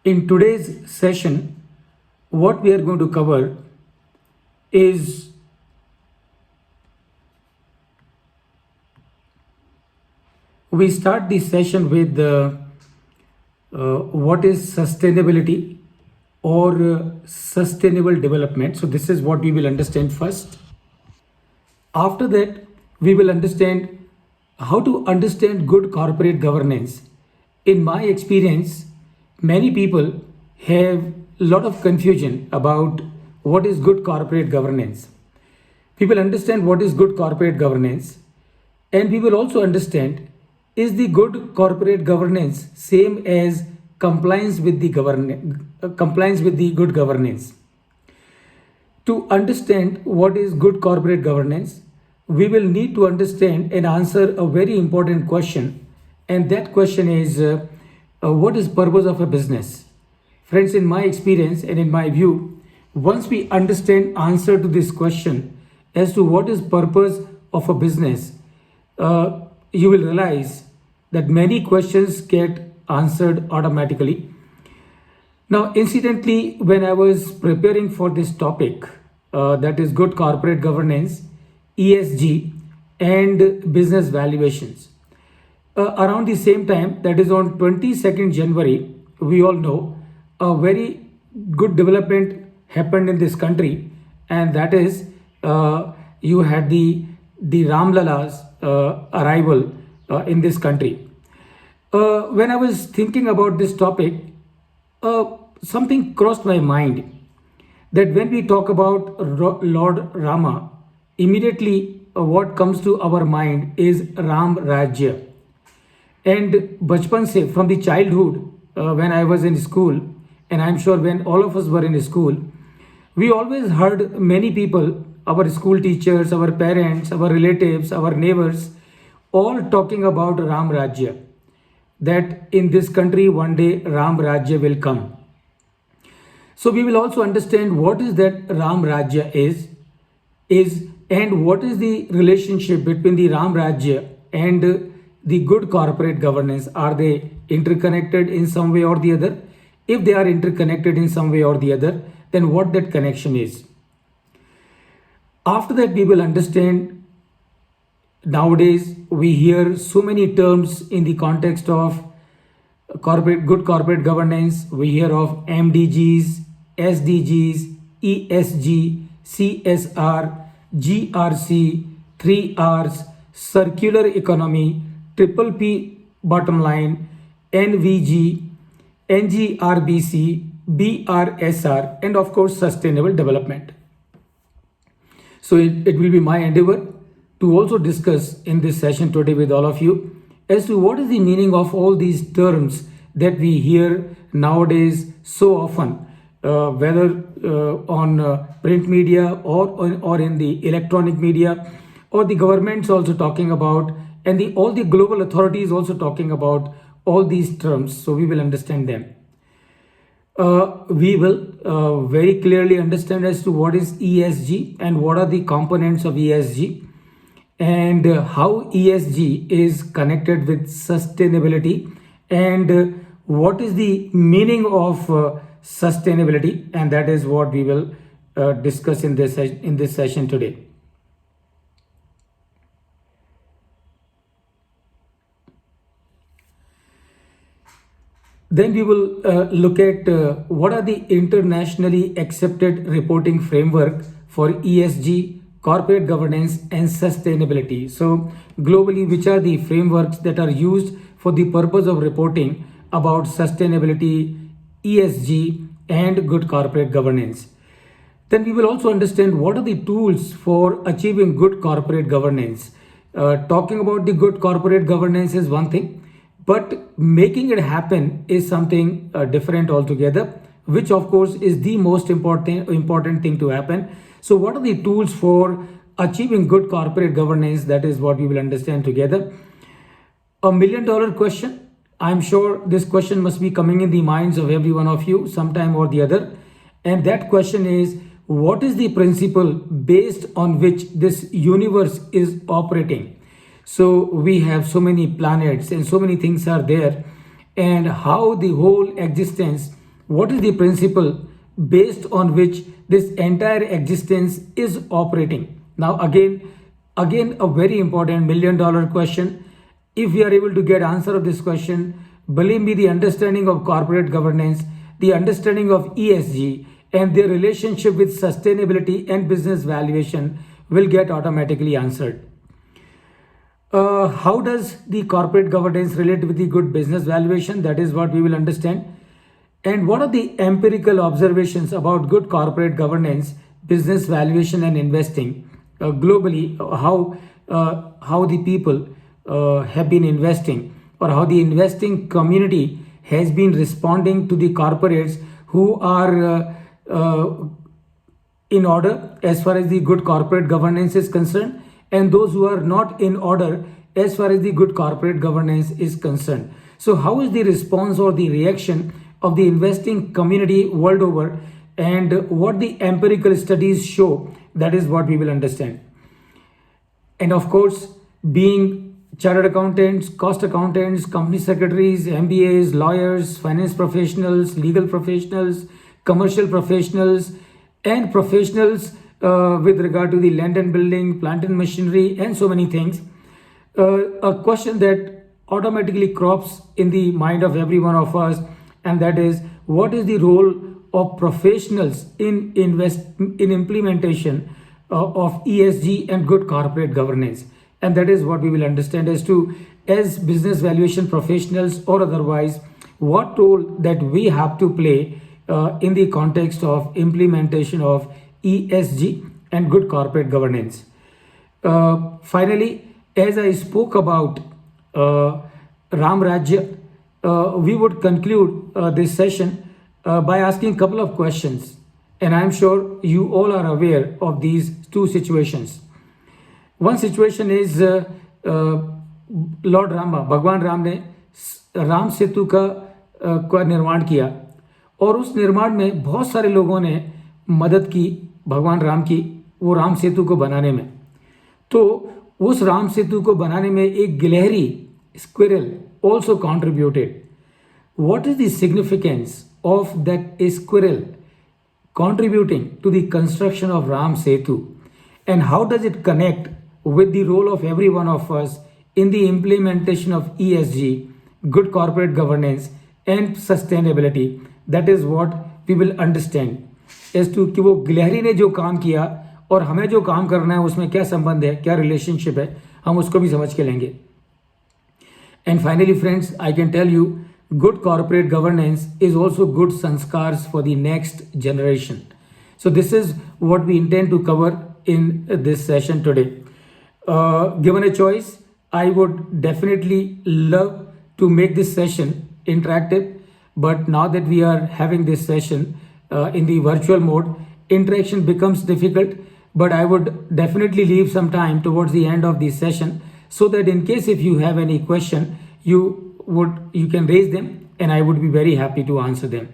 In today's session, what we are going to cover is we start this session with what is sustainability or sustainable development. So, this is what we will understand first. After that, we will understand how to understand good corporate governance. In my experience, many people have a lot of confusion about what is good corporate governance. People understand what is good corporate governance, and we will also understand is the good corporate governance same as compliance with the good governance. To understand what is good corporate governance, we will need to understand and answer a very important question, and that question is what is purpose of a business? Friends, in my experience and in my view, once we understand answer to this question as to what is purpose of a business, you will realize that many questions get answered automatically. Now, incidentally, when I was preparing for this topic, that is good corporate governance, ESG, and business valuations, around the same time, that is on 22nd January, we all know a very good development happened in this country, and that is you had the Ramlala's arrival in this country. When I was thinking about this topic, something crossed my mind that when we talk about Lord Rama, immediately what comes to our mind is Ram Rajya. And bachpan se, from the childhood, when I was in school, and I'm sure when all of us were in school, we always heard many people, our school teachers, our parents, our relatives, our neighbors, all talking about Ram Rajya. That in this country one day Ram Rajya will come. So we will also understand what is that Ram Rajya is and what is the relationship between the Ram Rajya and the good corporate governance. Are they interconnected in some way or the other? If they are interconnected in some way or the other, then what that connection is. After that, we will understand nowadays we hear so many terms in the context of good corporate governance. We hear of MDGs, SDGs, ESG, CSR, GRC, 3Rs, circular economy, triple P bottom line, NVG, NGRBC, BRSR, and of course sustainable development. So it will be my endeavor to also discuss in this session today with all of you as to what is the meaning of all these terms that we hear nowadays so often, whether on print media or in the electronic media, or the governments also talking about, and all the global authorities also talking about all these terms. So we will understand them. We will very clearly understand as to what is ESG and what are the components of ESG, and how ESG is connected with sustainability, and what is the meaning of sustainability, and that is what we will discuss in this session today. Then we will look at what are the internationally accepted reporting framework for ESG, corporate governance, and sustainability. So globally, which are the frameworks that are used for the purpose of reporting about sustainability, ESG, and good corporate governance. Then we will also understand what are the tools for achieving good corporate governance. Talking about the good corporate governance is one thing, but making it happen is something different altogether, which of course is the most important thing to happen. So what are the tools for achieving good corporate governance? That is what we will understand together. $1 million question. I'm sure this question must be coming in the minds of every one of you sometime or the other. And that question is, what is the principle based on which this universe is operating? So we have so many planets and so many things are there, and how the whole existence what is the principle based on which this entire existence is operating? Now, again, a very important $1,000,000 question. If we are able to get answer of this question, believe me, the understanding of corporate governance, the understanding of ESG, and their relationship with sustainability and business valuation will get automatically answered. How does the corporate governance relate with the good business valuation? That is what we will understand. And what are the empirical observations about good corporate governance, business valuation, and investing globally? How the people have been investing, or how the investing community has been responding to the corporates who are in order as far as the good corporate governance is concerned, and those who are not in order as far as the good corporate governance is concerned. So how is the response or the reaction of the investing community world over, and what the empirical studies show? That is what we will understand. And of course, being chartered accountants, cost accountants, company secretaries, MBAs, lawyers, finance professionals, legal professionals, commercial professionals, and professionals with regard to the land and building, plant and machinery, and so many things. A question that automatically crops in the mind of every one of us, and that is, what is the role of professionals in implementation of ESG and good corporate governance? And that is what we will understand as business valuation professionals or otherwise, what role that we have to play in the context of implementation of ESG and good corporate governance. Finally, as I spoke about Ram Rajya, we would conclude this session by asking a couple of questions. And I'm sure you all are aware of these two situations. One situation is Lord Rama, भगवान राम ने राम सेतु का निर्माण किया, और उस निर्माण में बहुत सारे लोगों ने मदद की भगवान राम की वो राम सेतु को बनाने में. तो उस राम सेतु को बनाने में एक गिलहरी squirrel also contributed. What is the significance of that squirrel contributing to the construction of Ram Setu, and how does it connect with the role of every one of us in the implementation of ESG, good corporate governance, and sustainability? That is what we will understand as to कि वो गिलहरी ने जो काम किया और हमें जो काम करना है उसमें क्या संबंध है, क्या रिलेशनशिप है, हम उसको भी समझ के लेंगे. And finally, friends, I can tell you, good corporate governance is also good sanskars for the next generation. So this is what we intend to cover in this session today. Given a choice, I would definitely love to make this session interactive, but now that we are having this session in the virtual mode, interaction becomes difficult, but I would definitely leave some time towards the end of the session so that in case if you have any question, you can raise them and I would be very happy to answer them.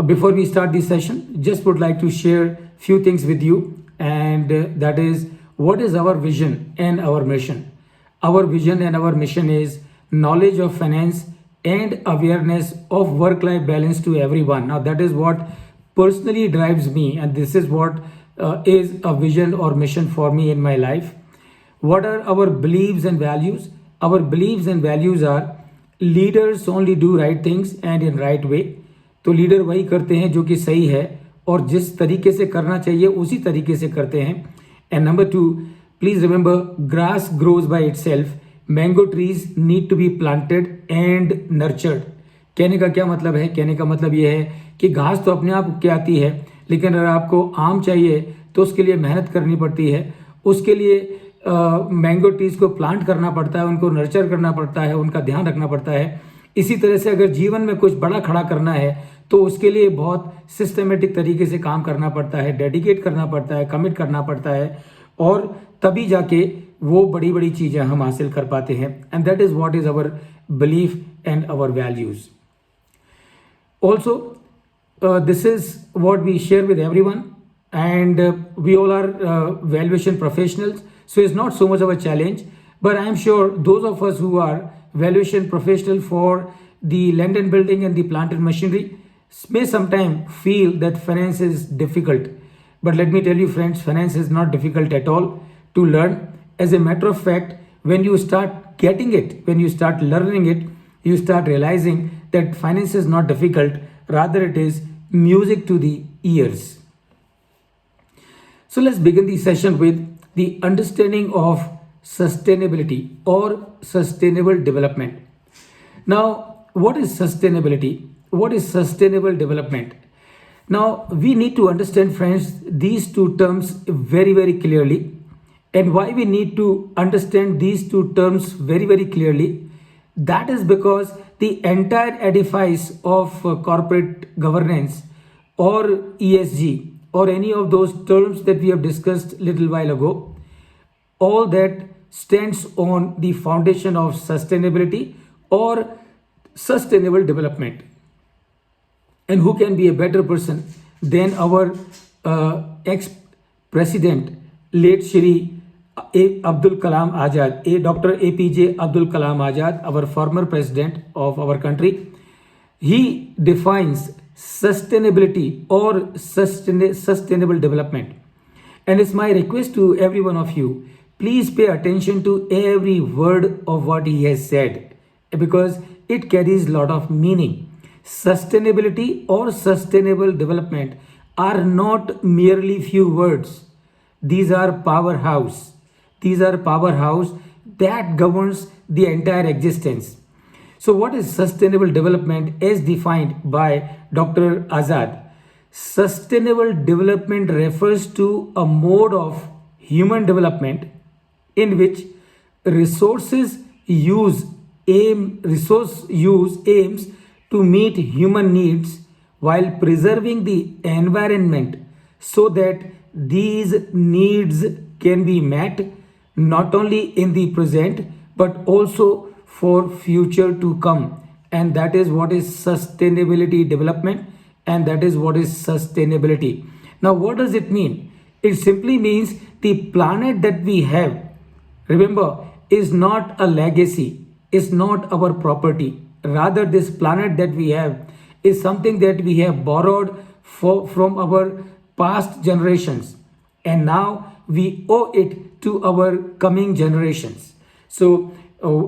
Before we start this session, just would like to share few things with you, and that is, what is our vision and our mission? Our vision and our mission is knowledge of finance and awareness of work-life balance to everyone. Now that is what personally drives me, and this is what is a vision or mission for me in my life. What are our beliefs and values? Our beliefs and values are leaders only do right things and in right way. तो leader वही करते हैं जो कि सही है और जिस तरीके से करना चाहिए उसी तरीके से करते हैं. And number 2, please remember, grass grows by itself. Mango trees need to be planted and nurtured. कहने का क्या मतलब है? कहने का मतलब ये है कि घास तो अपने आप उग के आती है, लेकिन अगर आपको आम चाहिए तो उसके लिए मेहनत करनी पड़ती है. उसके लिए मैंगो ट्रीज को प्लांट करना पड़ता है, उनको नर्चर करना पड़ता है, उनका ध्यान रखना पड़ता है. इसी तरह से अगर जीवन में कुछ बड़ा खड़ा करना है तो उसके लिए बहुत सिस्टमेटिक तरीके से काम करना पड़ता है, डेडिकेट करना पड़ता है, कमिट करना पड़ता है, और तभी जाके वो बड़ी बड़ी चीज़ें हम हासिल कर पाते हैं. And that is what is our belief and our values. Also this is what we share with everyone, and we all are valuation professionals, so it's not so much of a challenge, but I am sure those of us who are valuation professional for the land and building and the plant and machinery, may sometimes feel that finance is difficult. But let me tell you, friends, finance is not difficult at all to learn. As a matter of fact, when you start getting it, when you start learning it, you start realizing that finance is not difficult, rather, it is music to the ears. So let's begin the session with the understanding of sustainability or sustainable development. Now, what is sustainability? What is sustainable development? Now, we need to understand, friends, these two terms very, very clearly. And why we need to understand these two terms very, very clearly? That is because the entire edifice of corporate governance or ESG or any of those terms that we have discussed little while ago, all that stands on the foundation of sustainability or sustainable development. And who can be a better person than our ex-president, late Shri Abdul Kalam Azad, Dr. APJ Abdul Kalam Azad, our former president of our country. He defines sustainability or sustainable development. And it's my request to every one of you, please pay attention to every word of what he has said, because it carries a lot of meaning. Sustainability or sustainable development are not merely few words. These are powerhouse. These are powerhouse that governs the entire existence. So what is sustainable development as defined by Dr. Azad? Sustainable development refers to a mode of human development in which resource use aims to meet human needs while preserving the environment so that these needs can be met not only in the present but also for future to come. And that is what is sustainability development, and that is what is sustainability. Now, what does it mean? It simply means the planet that we have, remember, is not a legacy, is not our property. Rather, this planet that we have is something that we have borrowed from our past generations, and now we owe it to our coming generations. So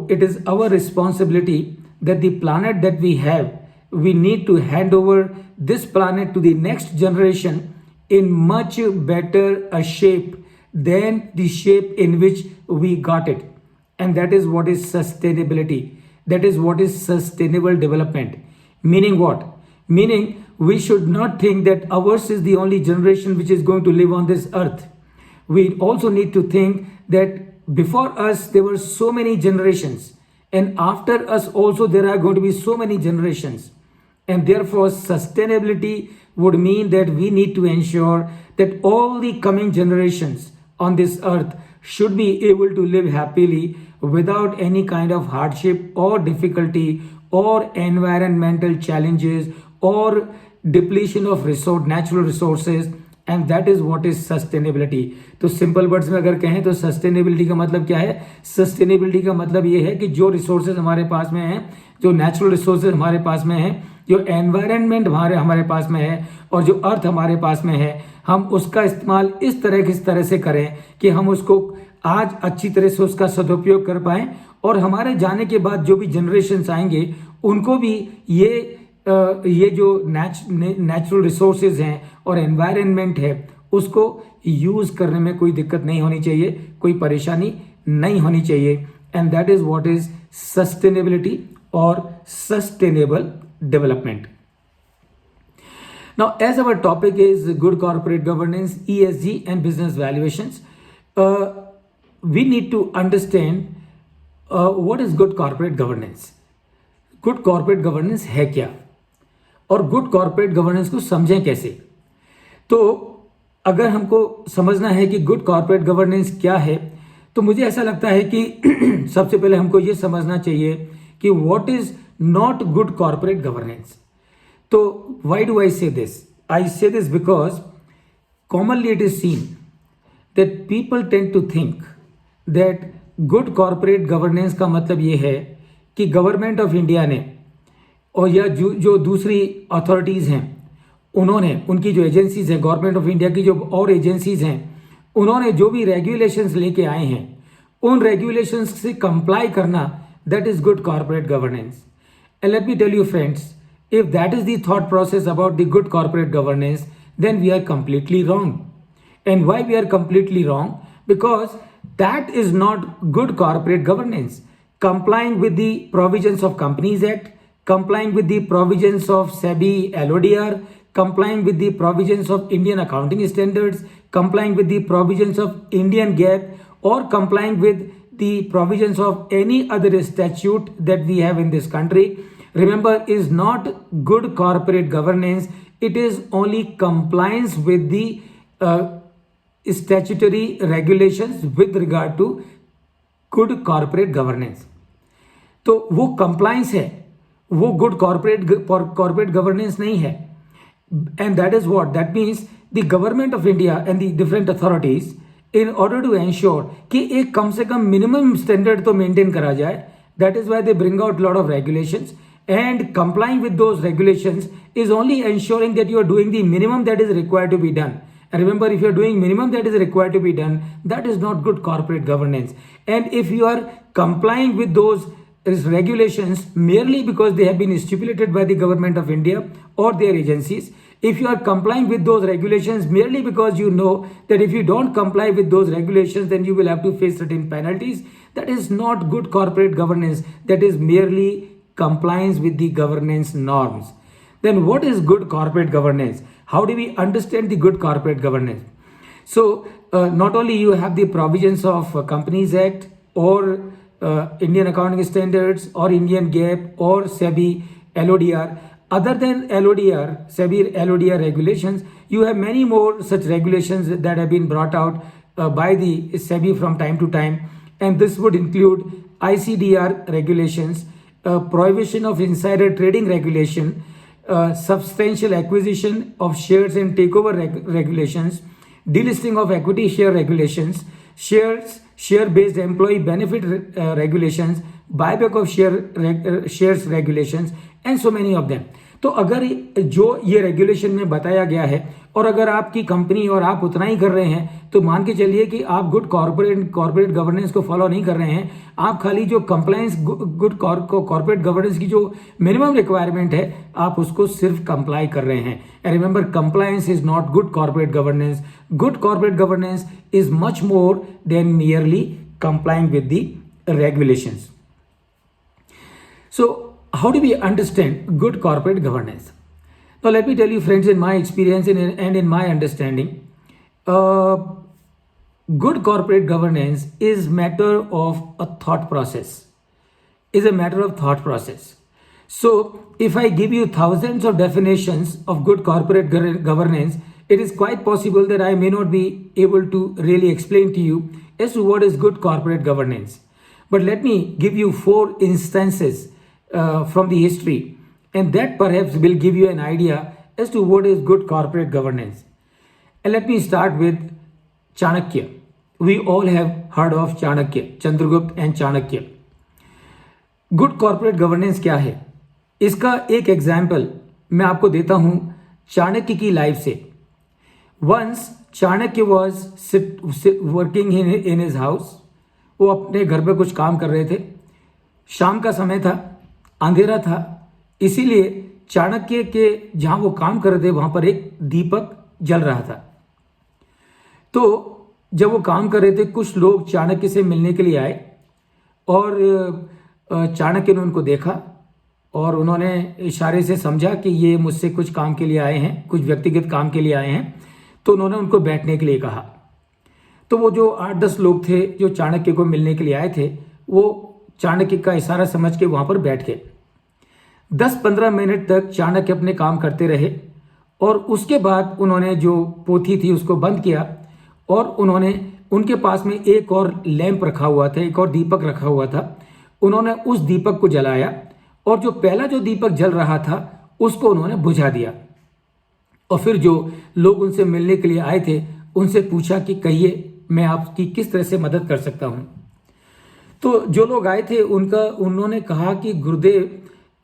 it is our responsibility that the planet that we have, we need to hand over this planet to the next generation in much better a shape than the shape in which we got it. And that is what is sustainability. That is what is sustainable development. Meaning what? Meaning we should not think that ours is the only generation which is going to live on this earth. We also need to think that before us there were so many generations, and after us also there are going to be so many generations. And therefore sustainability would mean that we need to ensure that all the coming generations on this earth should be able to live happily without any kind of hardship or difficulty or environmental challenges or depletion of natural resources. And that is what is sustainability. तो simple words में अगर कहें तो sustainability का मतलब क्या है? Sustainability का मतलब ये है कि जो रिसोर्सेज हमारे पास में हैं, जो नेचुरल रिसोर्सेज हमारे पास में हैं, जो एनवायरनमेंट हमारे पास में है और जो अर्थ हमारे पास में है, हम उसका इस्तेमाल इस तरह से करें कि हम उसको आज अच्छी तरह से उसका सदुपयोग कर पाएं और हमारे जाने के बाद जो भी जनरेशन्स आएंगे उनको भी ये जो नेचुरल रिसोर्सेज हैं और एनवायरनमेंट है उसको यूज करने में कोई दिक्कत नहीं होनी चाहिए, कोई परेशानी नहीं होनी चाहिए. And that is what is sustainability और sustainable development. Now, as our topic is good corporate governance, ESG and business valuations, we need to understand what is good corporate governance. Good corporate governance है क्या और good corporate governance को समझें कैसे. तो अगर हमको समझना है कि good corporate governance क्या है तो मुझे ऐसा लगता है कि सबसे पहले हमको ये समझना चाहिए कि what is not good corporate governance. So why do I say this? I say this because commonly it is seen that people tend to think that good corporate governance का मतलब ये है कि गवर्नमेंट ऑफ इंडिया ने और या जो दूसरी अथॉरिटीज़ हैं उन्होंने, उनकी जो एजेंसीज हैं, गवर्नमेंट ऑफ इंडिया की जो और एजेंसीज हैं, उन्होंने जो भी रेगुलेशंस लेके आए हैं उन रेगुलेशंस से कंप्लाई करना, that is good corporate governance. And let me tell you friends, if that is the thought process about the good corporate governance, then we are completely wrong. And why we are completely wrong? Because that is not good corporate governance. Complying with the provisions of Companies Act, complying with the provisions of SEBI LODR, complying with the provisions of Indian accounting standards, complying with the provisions of Indian GAAP, or complying with the provisions of any other statute that we have in this country, remember, is not good corporate governance. It is only compliance with the statutory regulations with regard to good corporate governance. तो वो compliance है, वो good corporate governance नहीं है. And that is what that means. The government of India and the different authorities, in order to ensure कि एक कम से कम minimum standard तो maintain करा जाए, that is why they bring out lot of regulations. And complying with those regulations is only ensuring that you are doing the minimum that is required to be done. And remember, if you are doing minimum that is required to be done, that is not good corporate governance. And if you are complying with those regulations merely because they have been stipulated by the government of India or their agencies, if you are complying with those regulations merely because you know that if you don't comply with those regulations, then you will have to face certain penalties, that is not good corporate governance. That is merely compliance with the governance norms. Then what is good corporate governance? How do we understand the good corporate governance? So not only you have the provisions of Companies Act or Indian accounting standards or Indian GAAP or SEBI LODR. Other than LODR, SEBI LODR regulations, you have many more such regulations that have been brought out by the SEBI from time to time, and this would include ICDR regulations, prohibition of insider trading regulation, substantial acquisition of shares and takeover regulations, delisting of equity share regulations, share-based employee benefit regulations, buyback of shares regulations, and so many of them. तो अगर जो ये regulation में बताया गया है और अगर आपकी कंपनी और आप उतना ही कर रहे हैं, तो मान के चलिए कि आप गुड कॉर्पोरेट गवर्नेंस को फॉलो नहीं कर रहे हैं. आप खाली जो कंप्लायंस गुड कॉर्पोरेट गवर्नेंस की जो मिनिमम रिक्वायरमेंट है, आप उसको सिर्फ कंप्लाई कर रहे हैं. And remember, compliance is not good corporate governance. Good corporate governance is much more than merely complying with the regulations. So how do we understand good corporate governance? Now let me tell you friends, in my experience and in my understanding, good corporate governance is matter of a thought process, is a matter of thought process. So if I give you thousands of definitions of good corporate governance, it is quite possible that I may not be able to really explain to you as to what is good corporate governance. But let me give you 4 instances from the history, and that perhaps will give you an idea as to what is good corporate governance. And let me start with Chanakya. We all have heard of Chanakya, Chandragupta and Chanakya. Good corporate governance क्या है? इसका एक example मैं आपको देता हूं चाणक्य की life से. Once Chanakya was working in his house. वो अपने घर पे कुछ काम कर रहे थे. शाम का समय था, अंधेरा था, इसीलिए चाणक्य के जहां वो काम कर रहे थे वहां पर एक दीपक जल रहा था. तो जब वो काम कर रहे थे, कुछ लोग चाणक्य से मिलने के लिए आए और चाणक्य ने उनको देखा और उन्होंने इशारे से समझा कि ये मुझसे कुछ काम के लिए आए हैं, कुछ व्यक्तिगत काम के लिए आए हैं. तो उन्होंने उनको बैठने के लिए कहा. तो वो जो 8-10 लोग थे जो चाणक्य को मिलने के लिए आए थे, वो चाणक्य का इशारा समझ के वहां पर बैठ गए. 10-15 मिनट तक चाणक्य अपने काम करते रहे और उसके बाद उन्होंने जो पोथी थी उसको बंद किया और उन्होंने, उनके पास में एक और लैंप रखा हुआ था, एक और दीपक रखा हुआ था. उन्होंने उस दीपक को जलाया और जो पहला जो दीपक जल रहा था उसको उन्होंने बुझा दिया. और फिर जो लोग उनसे मिलने के लिए आए थे उनसे पूछा कि कहिए मैं आपकी किस तरह से मदद कर सकता हूं. तो जो लोग आए थे उन्होंने कहा कि गुरुदेव,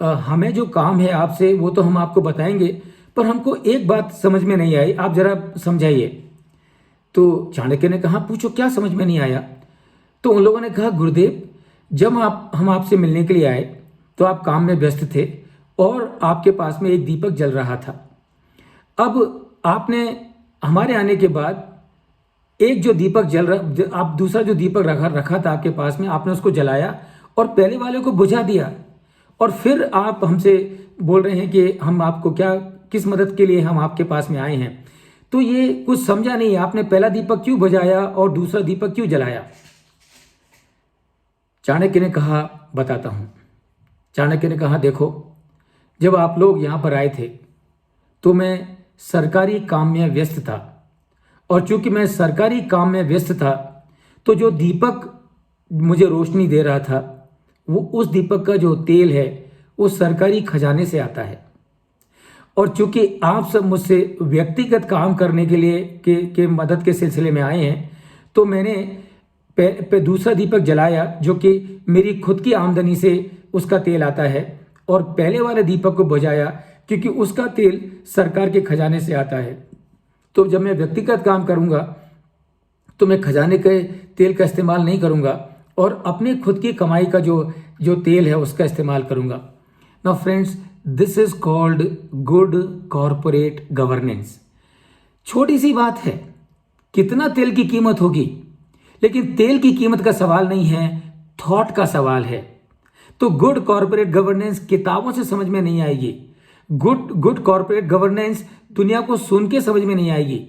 हमें जो काम है आपसे वो तो हम आपको बताएंगे, पर हमको एक बात समझ में नहीं आई, आप जरा समझाइए। तो चाणक्य ने कहा, पूछो क्या समझ में नहीं आया। तो उन लोगों ने कहा, गुरुदेव जब हम आपसे मिलने के लिए आए तो आप काम में व्यस्त थे और आपके पास में एक दीपक जल रहा था। अब आपने हमारे आने के बाद एक जो दीपक जल रहा, आप दूसरा जो दीपक रखा था आपके पास में, आपने उसको जलाया और पहले वाले को बुझा दिया, और फिर आप हमसे बोल रहे हैं कि हम आपको क्या, किस मदद के लिए हम आपके पास में आए हैं। तो ये कुछ समझा नहीं, आपने पहला दीपक क्यों बुझाया और दूसरा दीपक क्यों जलाया। चाणक्य ने कहा, बताता हूं। चाणक्य ने कहा, देखो जब आप लोग यहां पर आए थे तो मैं सरकारी काम में व्यस्त था, और चूंकि मैं सरकारी काम में व्यस्त था तो जो दीपक मुझे रोशनी दे रहा था वो, उस दीपक का जो तेल है वो सरकारी खजाने से आता है। और चूंकि आप सब मुझसे व्यक्तिगत काम करने के लिए के मदद के सिलसिले में आए हैं, तो मैंने पे दूसरा दीपक जलाया जो कि मेरी खुद की आमदनी से उसका तेल आता है, और पहले वाले दीपक को बुझाया क्योंकि उसका तेल सरकार के खजाने से आता है। तो जब मैं व्यक्तिगत काम करूंगा तो मैं खजाने के तेल का इस्तेमाल नहीं करूंगा और अपने खुद की कमाई का जो तेल है उसका इस्तेमाल करूंगा। Now friends, this is called good corporate governance. छोटी सी बात है, कितना तेल की कीमत होगी, लेकिन तेल की कीमत का सवाल नहीं है, थॉट का सवाल है। तो गुड कॉरपोरेट गवर्नेंस किताबों से समझ में नहीं आएगी। गुड कॉरपोरेट गवर्नेंस दुनिया को सुन के समझ में नहीं आएगी।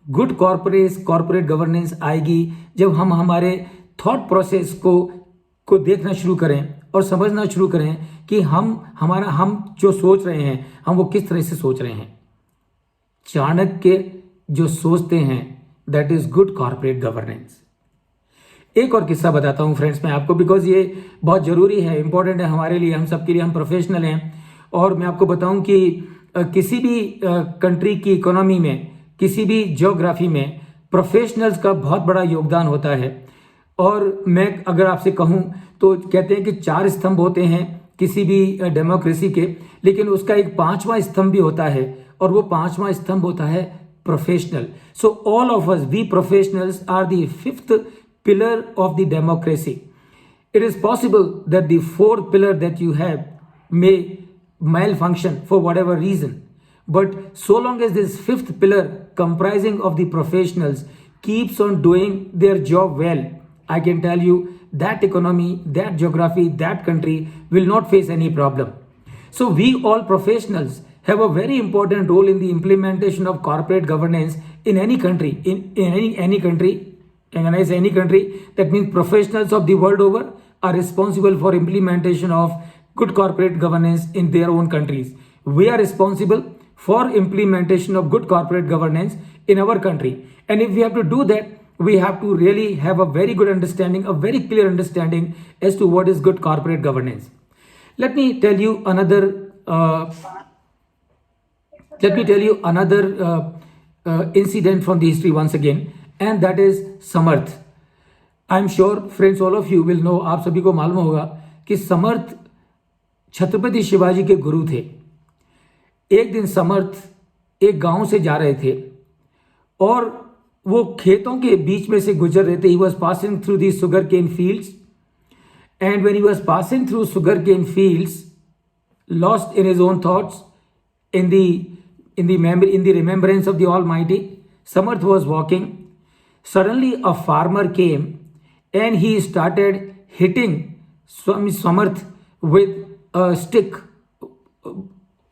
गुड कॉरपोरेट गवर्नेंस आएगी जब हम हमारे थॉट प्रोसेस को देखना शुरू करें और समझना शुरू करें कि हम जो सोच रहे हैं हम वो किस तरह से सोच रहे हैं। चाणक्य जो सोचते हैं, that is good corporate governance. एक और किस्सा बताता हूं फ्रेंड्स मैं आपको, बिकॉज ये बहुत जरूरी है, इंपॉर्टेंट है हमारे लिए, हम सबके लिए, हम प्रोफेशनल हैं। और मैं आपको बताऊं कि किसी भी कंट्री की इकोनॉमी में, किसी भी ज्योग्राफी में प्रोफेशनल्स का बहुत बड़ा योगदान होता है। और मैं अगर आपसे कहूं तो कहते हैं कि 4 स्तंभ होते हैं किसी भी डेमोक्रेसी के, लेकिन उसका एक 5वां स्तंभ भी होता है, और वो 5वां स्तंभ होता है professional. So all of us, we professionals are the 5th pillar of the democracy. It is possible that the 4th pillar that you have may malfunction for whatever reason, but so long as this 5th pillar comprising of the professionals keeps on doing their job well, I can tell you that economy, that geography, that country will not face any problem. So we all professionals have a very important role in the implementation of corporate governance in any country, in any country. And when I say any country, that means professionals of the world over are responsible for implementation of good corporate governance in their own countries. We are responsible for implementation of good corporate governance in our country. And if we have to do that, we have to really have a very good understanding, a very clear understanding as to what is good corporate governance. Let me tell you another incident from the history once again. And that is Samarth. I am sure friends, all of you will know, आप सभी को मालूम होगा कि समर्थ छत्रपति शिवाजी के गुरु थे। एक दिन समर्थ एक गांव से जा रहे थे और वो खेतों के बीच में से गुजर रहे थे। He was passing through the sugar cane fields, and when he was passing through sugar cane fields, lost in his own thoughts, in the remembrance of the Almighty, Samarth was walking. Suddenly a farmer came and he started hitting Swami Samarth with a stick.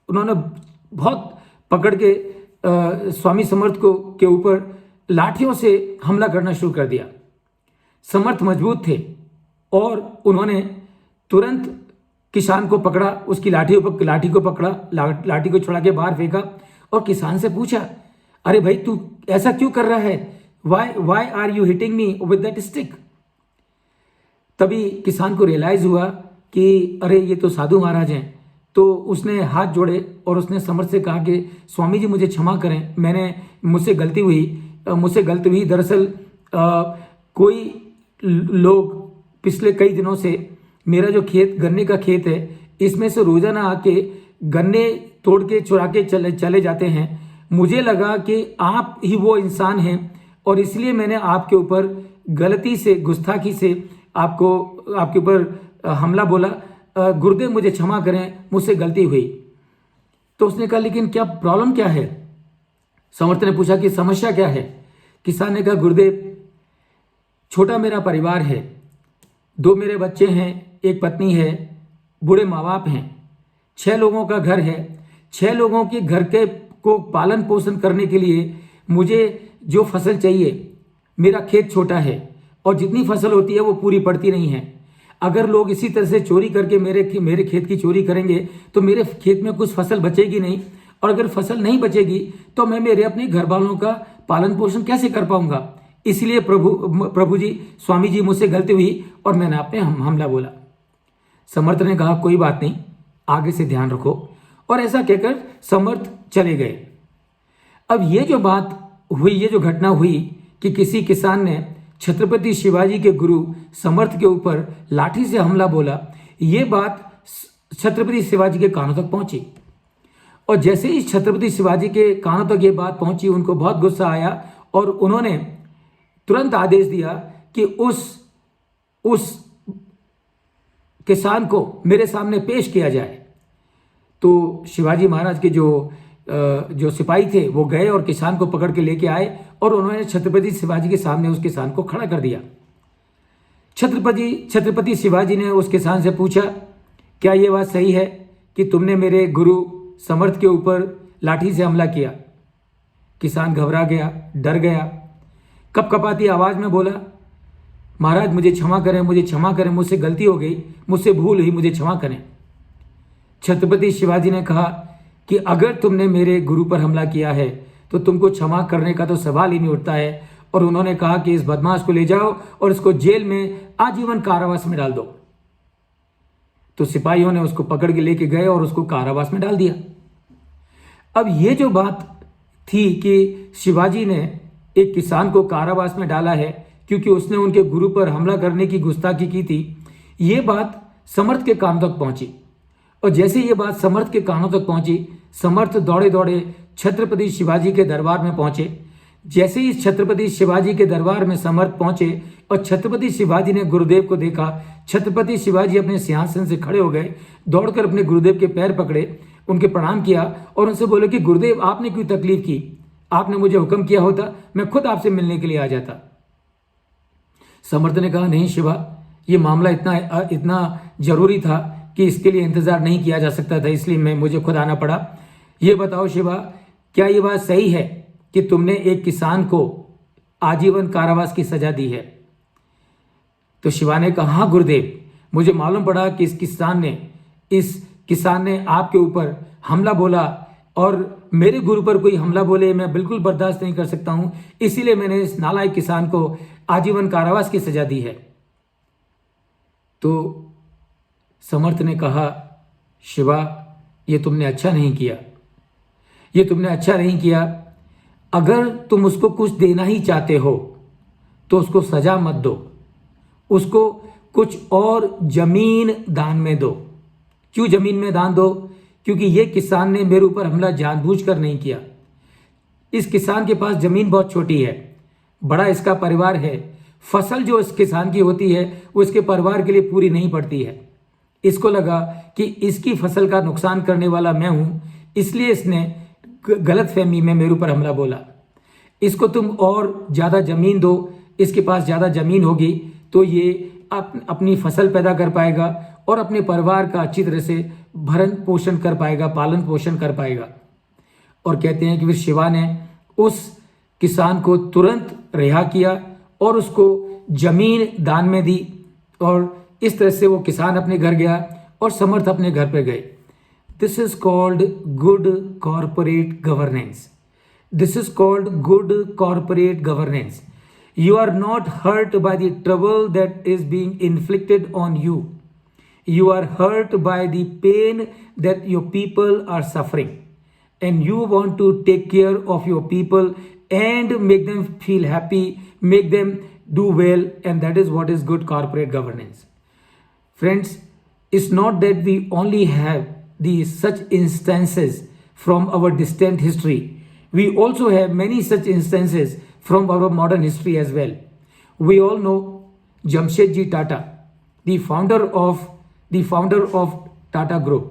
उन्होंने बहुत पकड़ के स्वामी समर्थ को के ऊपर लाठियों से हमला करना शुरू कर दिया। समर्थ मजबूत थे और उन्होंने तुरंत किसान को पकड़ा, उसकी लाठी को पकड़ा, लाठी को छुड़ा के बाहर फेंका और किसान से पूछा, अरे भाई तू ऐसा क्यों कर रहा है? Why are you hitting me with that stick? तभी किसान को रियलाइज हुआ कि अरे ये तो साधु महाराज हैं। तो उसने हाथ जोड़े और उसने समर्थ से कहा कि स्वामी जी मुझे क्षमा करें, मुझसे गलती हुई। दरअसल कोई लोग पिछले कई दिनों से मेरा जो खेत, गन्ने का खेत है, इसमें से रोजाना आके गन्ने तोड़ के चुरा के चले जाते हैं। मुझे लगा कि आप ही वो इंसान हैं और इसलिए मैंने आपके ऊपर गलती से, गुस्ताखी से आपके ऊपर हमला बोला। गुरुदेव मुझे क्षमा करें, मुझसे गलती हुई। तो उसने कहा लेकिन क्या प्रॉब्लम क्या है? समर्थ ने पूछा कि समस्या क्या है? किसान ने कहा गुरुदेव, छोटा मेरा परिवार है, 2 मेरे बच्चे हैं, एक पत्नी है, बूढ़े माँ बाप हैं, 6 लोगों का घर है। 6 लोगों के घर के को पालन पोषण करने के लिए मुझे जो फसल चाहिए, मेरा खेत छोटा है और जितनी फसल होती है वो पूरी पड़ती नहीं है। अगर लोग इसी तरह से चोरी करके मेरे खेत की चोरी करेंगे तो मेरे खेत में कुछ फसल बचेगी नहीं, और अगर फसल नहीं बचेगी तो मैं मेरे अपने घर वालों का पालन पोषण कैसे कर पाऊंगा। इसलिए प्रभु जी, स्वामी जी, मुझसे गलती हुई और मैंने आप पे हमला बोला। समर्थ ने कहा कोई बात नहीं, आगे से ध्यान रखो, और ऐसा कहकर समर्थ चले गए। अब ये जो बात हुई, ये जो घटना हुई कि किसी किसान ने छत्रपति शिवाजी के गुरु समर्थ के ऊपर लाठी से हमला बोला, ये बात छत्रपति शिवाजी के कानों तक पहुंची। और जैसे ही छत्रपति शिवाजी के कानों तक ये बात पहुंची, उनको बहुत गुस्सा आया और उन्होंने तुरंत आदेश दिया कि उस किसान को मेरे सामने पेश किया जाए। तो शिवाजी महाराज के जो सिपाही थे वो गए और किसान को पकड़ के लेके आए और उन्होंने छत्रपति शिवाजी के सामने उस किसान को खड़ा कर दिया। छत्रपति शिवाजी ने उस किसान से पूछा, क्या ये बात सही है कि तुमने मेरे गुरु समर्थ के ऊपर लाठी से हमला किया? किसान घबरा गया, डर गया, कपकपाती आवाज में बोला, महाराज मुझे क्षमा करें, मुझे क्षमा करें, मुझसे गलती हो गई, मुझसे भूल हुई, मुझे क्षमा करें। छत्रपति शिवाजी ने कहा कि अगर तुमने मेरे गुरु पर हमला किया है तो तुमको क्षमा करने का तो सवाल ही नहीं उठता है। और उन्होंने कहा कि इस बदमाश को ले जाओ और इसको जेल में आजीवन कारावास में डाल दो। तो सिपाहियों ने उसको पकड़ के लेके गए और उसको कारावास में डाल दिया। अब ये जो बात थी कि शिवाजी ने एक किसान को कारावास में डाला है क्योंकि उसने उनके गुरु पर हमला करने की गुस्ताखी की थी, ये बात समर्थ के कानों तक पहुंची। और जैसे ये बात समर्थ के कानों तक पहुंची, समर्थ दौड़े दौड़े छत्रपति शिवाजी के दरबार में पहुंचे। जैसे ही छत्रपति शिवाजी के दरबार में समर्थ पहुंचे और छत्रपति शिवाजी ने गुरुदेव को देखा, छत्रपति शिवाजी अपने सिंहासन से खड़े हो गए, दौड़कर अपने गुरुदेव के पैर पकड़े, उनके प्रणाम किया और उनसे बोले कि गुरुदेव आपने क्यों तकलीफ की? आपने मुझे हुक्म किया होता, मैं खुद आपसे मिलने के लिए आ जाता। समर्थ ने कहा, नहीं शिवा, ये मामला इतना जरूरी था कि इसके लिए इंतजार नहीं किया जा सकता था, इसलिए मुझे खुद आना पड़ा। ये बताओ शिवा, क्या ये बात सही है कि तुमने एक किसान को आजीवन कारावास की सजा दी है? तो शिवा ने कहा, हाँ गुरुदेव, मुझे मालूम पड़ा कि इस किसान ने आपके ऊपर हमला बोला और मेरे गुरु पर कोई हमला बोले मैं बिल्कुल बर्दाश्त नहीं कर सकता हूं, इसीलिए मैंने इस नालायक किसान को आजीवन कारावास की सजा दी है। तो समर्थ ने कहा, शिवा, ये तुमने अच्छा नहीं किया, ये तुमने अच्छा नहीं किया। अगर तुम उसको कुछ देना ही चाहते हो तो उसको सजा मत दो, उसको कुछ और जमीन दान में दो। क्यों जमीन में दान दो? क्योंकि ये किसान ने मेरे ऊपर हमला जानबूझकर नहीं किया। इस किसान के पास जमीन बहुत छोटी है, बड़ा इसका परिवार है, फसल जो इस किसान की होती है वो इसके परिवार के लिए पूरी नहीं पड़ती है। इसको लगा कि इसकी फसल का नुकसान करने वाला मैं हूं, इसलिए इसने गलतफहमी में मेरे ऊपर हमला बोला। इसको तुम और ज़्यादा ज़मीन दो, इसके पास ज़्यादा ज़मीन होगी तो ये अपनी फसल पैदा कर पाएगा और अपने परिवार का अच्छी तरह से भरण पोषण कर पाएगा, पालन पोषण कर पाएगा। और कहते हैं कि फिर शिवा ने उस किसान को तुरंत रिहा किया और उसको जमीन दान में दी और इस तरह से वो किसान अपने घर गया और समर्थ अपने घर पे गए। This is called good corporate governance. This is called good corporate governance. You are not hurt by the trouble that is being inflicted on you. You are hurt by the pain that your people are suffering. And you want to take care of your people and make them feel happy, make them do well, and that is what is good corporate governance. Friends, It's not that we only have these such instances from our distant history. We also have many such instances from our modern history as well. We all know Jamshedji Tata, the founder of Tata Group.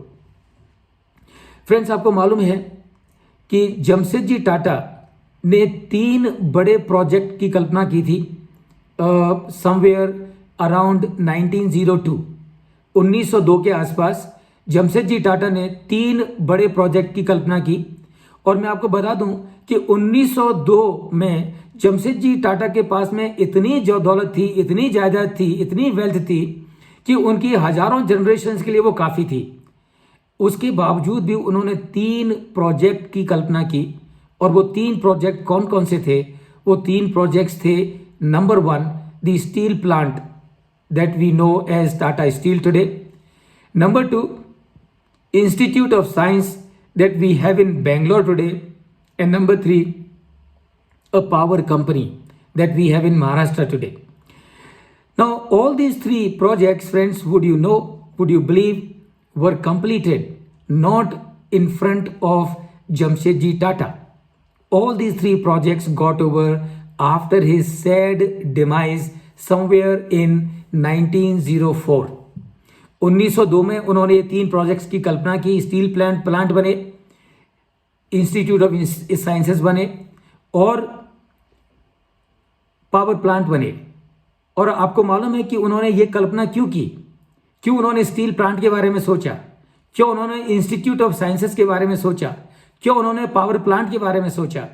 Friends, आपको मालूम है कि जमशेदजी टाटा ने 3 बड़े project की कल्पना की थी somewhere around 1902 के आसपास जमशेदजी टाटा ने 3 बड़े प्रोजेक्ट की कल्पना की। और मैं आपको बता दूं कि 1902 में जमशेदजी टाटा के पास में इतनी जो दौलत थी, इतनी जायदाद थी, इतनी वेल्थ थी कि उनकी हजारों जनरेशन्स के लिए वो काफ़ी थी। उसके बावजूद भी उन्होंने 3 प्रोजेक्ट की कल्पना की। और वो 3 प्रोजेक्ट कौन कौन से थे? वो 3 प्रोजेक्ट्स थे। Number 1, the steel plant that we know as Tata Steel today. Number 2, institute of science that we have in Bangalore today. And number 3, a power company that we have in Maharashtra today. Now, all these 3 projects, friends, would you believe, were completed not in front of Jamshedji Tata. All these 3 projects got over after his sad demise somewhere in 1904. 1902 में उन्होंने ये 3 projects की कल्पना की। Steel plant बने, institute of sciences बने और power plant बने। और आपको मालूम है कि उन्होंने ये कल्पना क्यों की? क्यों उन्होंने स्टील प्लांट के बारे में सोचा? क्यों उन्होंने इंस्टीट्यूट ऑफ साइंसेस के बारे में सोचा? क्यों उन्होंने पावर प्लांट के बारे में सोचा?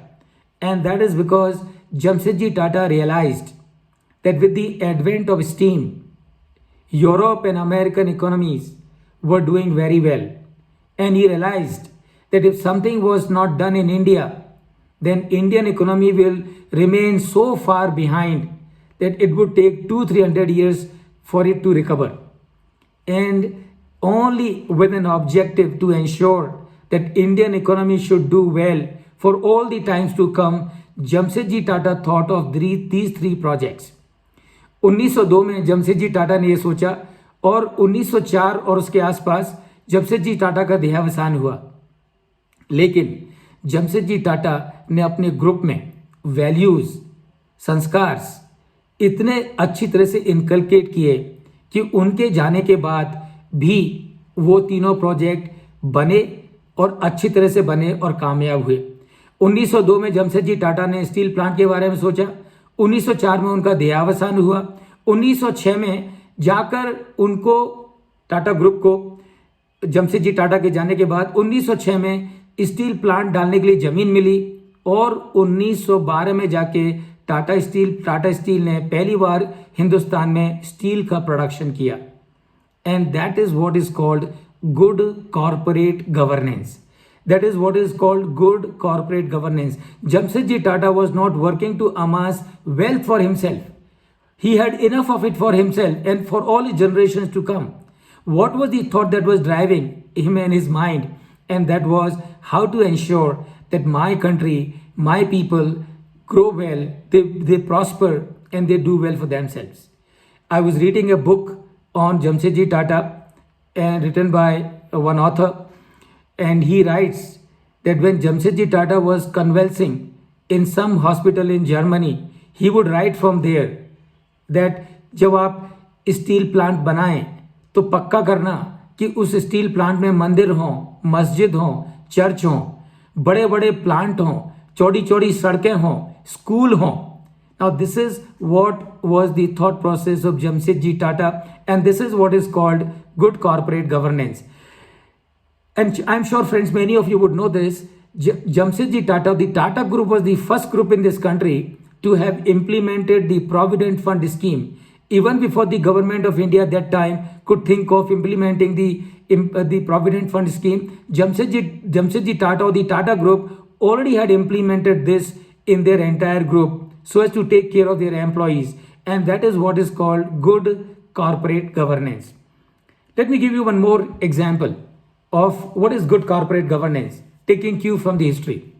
And that is because Jamsetji Tata realised that with the advent of steam, Europe and American economies were doing very well, and he realised that if something was not done in India, then Indian economy will remain so far behind that it would take 200-300 years for it to recover. And only with an objective to ensure that Indian economy should do well for all the times to come, Jamshedji Tata thought of these 3 projects. 1902 में जमशेदजी टाटा ने ये सोचा और 1904 और उसके आसपास जमशेदजी टाटा का देहावसान हुआ। लेकिन जमशेदजी टाटा ने अपने ग्रुप में वैल्यूज, संस्कार इतने अच्छी तरह से इनकलकेट किए कि उनके जाने के बाद भी वो तीनों प्रोजेक्ट बने और अच्छी तरह से बने और कामयाब हुए। 1902 में जमशेदजी टाटा ने स्टील प्लांट के बारे में सोचा। 1904 में उनका देहावसान हुआ। 1906 में जाकर उनको टाटा ग्रुप को जमशेदजी टाटा के जाने के बाद 1906 में स्टील प्लांट डालने के लिए ज़मीन मिली और 1912 में जाके टाटा स्टील ने पहली बार हिंदुस्तान में स्टील का प्रोडक्शन किया। And that is what is called good corporate governance. That is what is called good corporate governance. Jamshedji Tata was not working to amass wealth for himself. He had enough of it for himself and for all his generations to come. What was the thought that was driving him and his mind? And that was how to ensure that my country, my people grow well, they prosper and they do well for themselves. I was reading a book on Jamshedji Tata and written by one author. And he writes that when Jamshedji Tata was convalescing in some hospital in Germany, he would write from there that जब आप steel plant बनाएं तो पक्का करना कि उस steel plant में मंदिर हों, मस्जिद हों, चर्च हों, बड़े बड़े प्लांट हों, चौड़ी चौड़ी सड़कें हों, स्कूल हों. Now this is what was the thought process of Jamshedji Tata, and this is what is called good corporate governance. And I'm sure, friends, many of you would know this. Jamshedji Tata, the Tata Group was the first group in this country to have implemented the Provident Fund scheme. Even before the government of India at that time could think of implementing the Provident Fund scheme, Jamshedji Tata or the Tata Group already had implemented this in their entire group so as to take care of their employees. And that is what is called good corporate governance. Let me give you one more example of what is good corporate governance, taking cue from the history.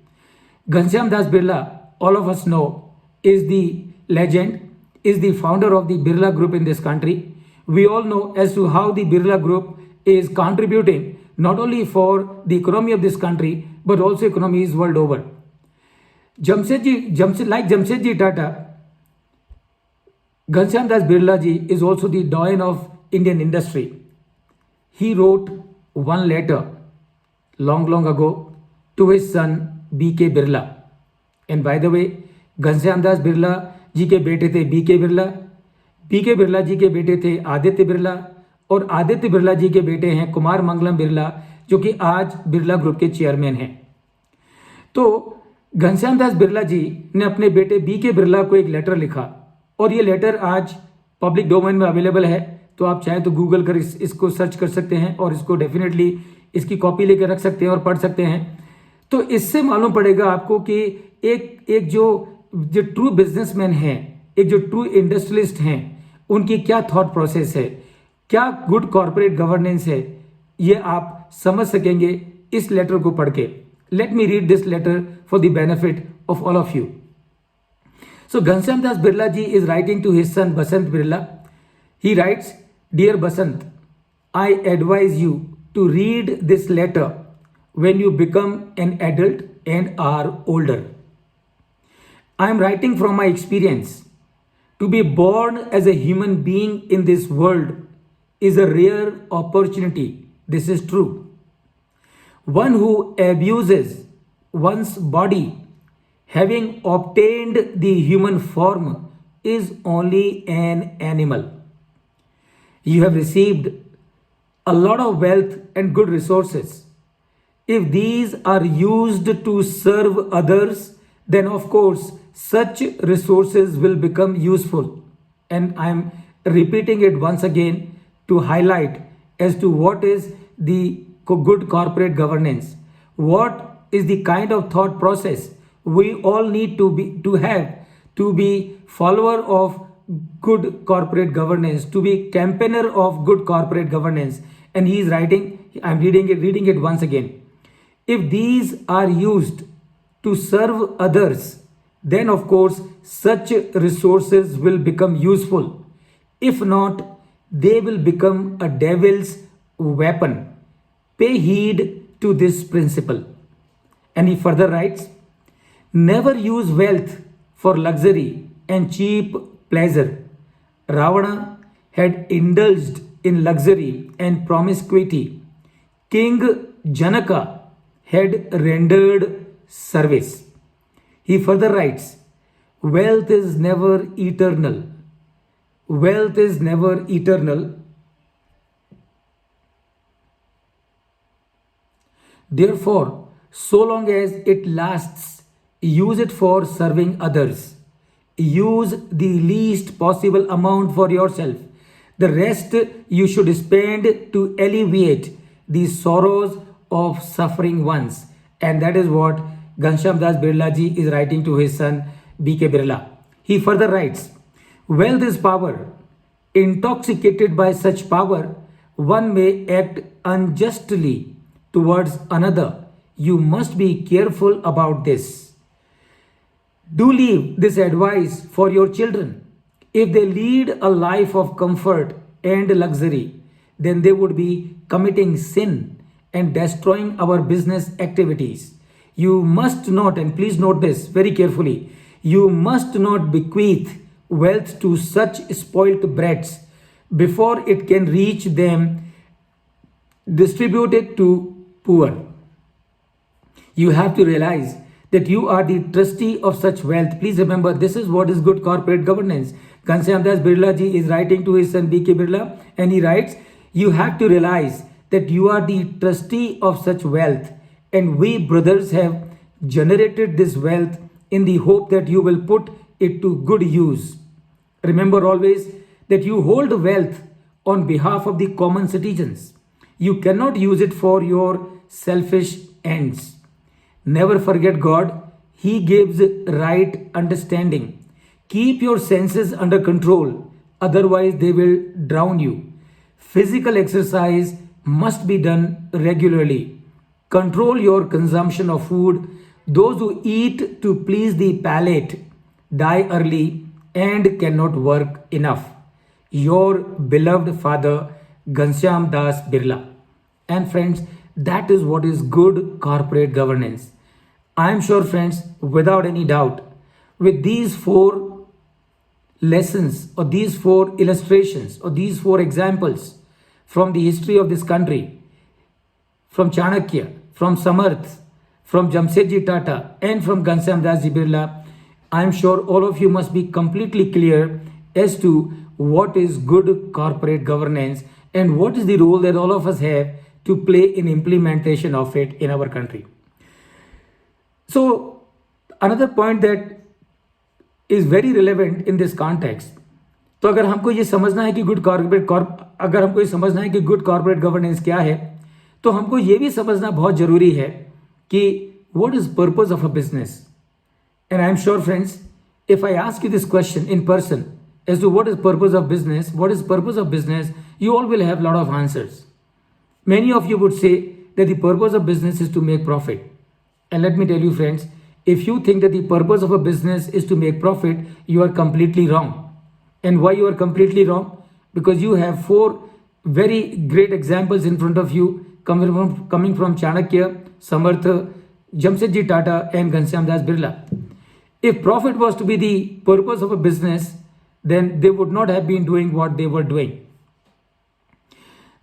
Ghanshyam Das Birla, all of us know, is the legend, is the founder of the Birla Group in this country. We all know as to how the Birla Group is contributing not only for the economy of this country but also economies world over. Jamsetji Tata, Ghanshyam Das Birla ji is also the doyen of Indian industry. He wrote one letter long ago to his son B.K. Birla. And by the way, Ghanshyam Das Birla जी के बेटे थे B.K. Birla, B.K. Birla जी के बेटे थे आदित्य बिरला, और आदित्य बिरला जी के बेटे हैं कुमार मंगलम बिरला, जो कि आज बिरला ग्रुप के चेयरमैन हैं. तो घनश्याम दास बिरला जी ने अपने बेटे B.K. बिरला को एक लेटर लिखा, और ये लेटर आज पब्लिक डोमेन में अवेलेबल है. तो आप चाहें तो गूगल कर इसको सर्च कर सकते हैं और इसको डेफिनेटली इसकी कॉपी लेकर रख सकते हैं और पढ़ सकते हैं. तो इससे मालूम पड़ेगा आपको कि एक जो ट्रू बिजनेसमैन हैं, एक जो ट्रू इंडस्ट्रियलिस्ट हैं, उनकी क्या थॉट प्रोसेस है, क्या गुड कॉर्पोरेट गवर्नेंस है, ये आप समझ सकेंगे इस लेटर को पढ़ के. Let me read this letter for the benefit of all of you. So Ghanshyam Das Birla ji is writing to his son Basant Birla. He writes, "Dear Basant, I advise you to read this letter when you become an adult and are older. I am writing from my experience. To be born as a human being in this world is a rare opportunity. This is true. One who abuses one's body, having obtained the human form, is only an animal. You have received a lot of wealth and good resources. If these are used to serve others, then of course such resources will become useful." And I am repeating it once again to highlight as to what is the good corporate governance. What is the kind of thought process we all need to have to be follower of good corporate governance, to be campaigner of good corporate governance. And he is writing, I'm reading it once again. If these are used to serve others, then of course such resources will become useful. If not, they will become a devil's weapon. Pay heed to this principle. And he further writes, never use wealth for luxury and cheap pleasure. Ravana had indulged in luxury and promiscuity. King Janaka had rendered service. He further writes, wealth is never eternal. Wealth is never eternal. Therefore, so long as it lasts, use it for serving others. Use the least possible amount for yourself. The rest you should spend to alleviate the sorrows of suffering ones. And that is what Ghanshyam Das Birla ji is writing to his son B.K. Birla. He further writes, wealth is power. Intoxicated by such power, one may act unjustly towards another. You must be careful about this. Do leave this advice for your children. If they lead a life of comfort and luxury, then they would be committing sin and destroying our business activities. You must not, and please note this very carefully, you must not bequeath wealth to such spoilt brats before it can reach them. Distribute it to poor. You have to realize that you are the trustee of such wealth. Please remember, this is what is good corporate governance. Ghanshyam Das Birla ji is writing to his son B.K. Birla, and he writes, you have to realize that you are the trustee of such wealth, and we brothers have generated this wealth in the hope that you will put it to good use. Remember always that you hold wealth on behalf of the common citizens. You cannot use it for your selfish ends. Never forget God. He gives right understanding. Keep your senses under control, otherwise they will drown you. Physical exercise must be done regularly. Control your consumption of food. Those who eat to please the palate die early and cannot work enough. Your beloved father, Ghanshyam Das Birla. And friends, that is what is good corporate governance. I am sure, friends, without any doubt, with these four lessons or these four illustrations or these four examples from the history of this country, from Chanakya, from Samarth, from Jamsetji Tata, and from Ghanshyam Das Birla, I am sure all of you must be completely clear as to what is good corporate governance and what is the role that all of us have to play in implementation of it in our country. So, another point that is very relevant in this context. तो अगर हमको ये समझना है कि good corporate governance क्या है, तो हमको ये भी समझना बहुत जरूरी है कि what is purpose of a business. And I am sure, friends, if I ask you this question in person as to what is purpose of business, you all will have a lot of answers. Many of you would say that the purpose of business is to make profit. And let me tell you, friends, if you think that the purpose of a business is to make profit, you are completely wrong. And why you are completely wrong? Because you have four very great examples in front of you coming from Chanakya, Samartha, Jamsetji Tata, and Ghanshyam Das Birla. If profit was to be the purpose of a business, then they would not have been doing what they were doing.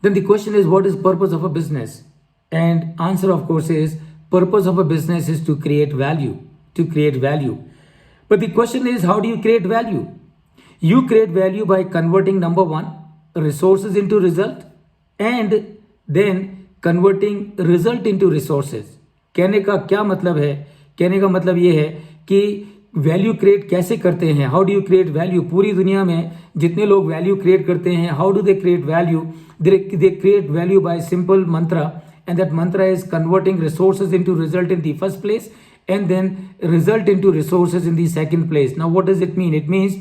Then the question is, what is purpose of a business? And answer, of course, is purpose of a business is to create value. But the question is, how do you create value? You create value by converting, number one, resources into result, and then converting result into resources. कहने का क्या मतलब है? कहने का मतलब ये है कि वैल्यू क्रिएट कैसे करते हैं. How do you create value? पूरी दुनिया में जितने लोग वैल्यू क्रिएट करते हैं, how do they create value? They create value by simple Mantra, and that mantra is converting resources into result in the first place and then result into resources in the second place. Now what does it mean? It means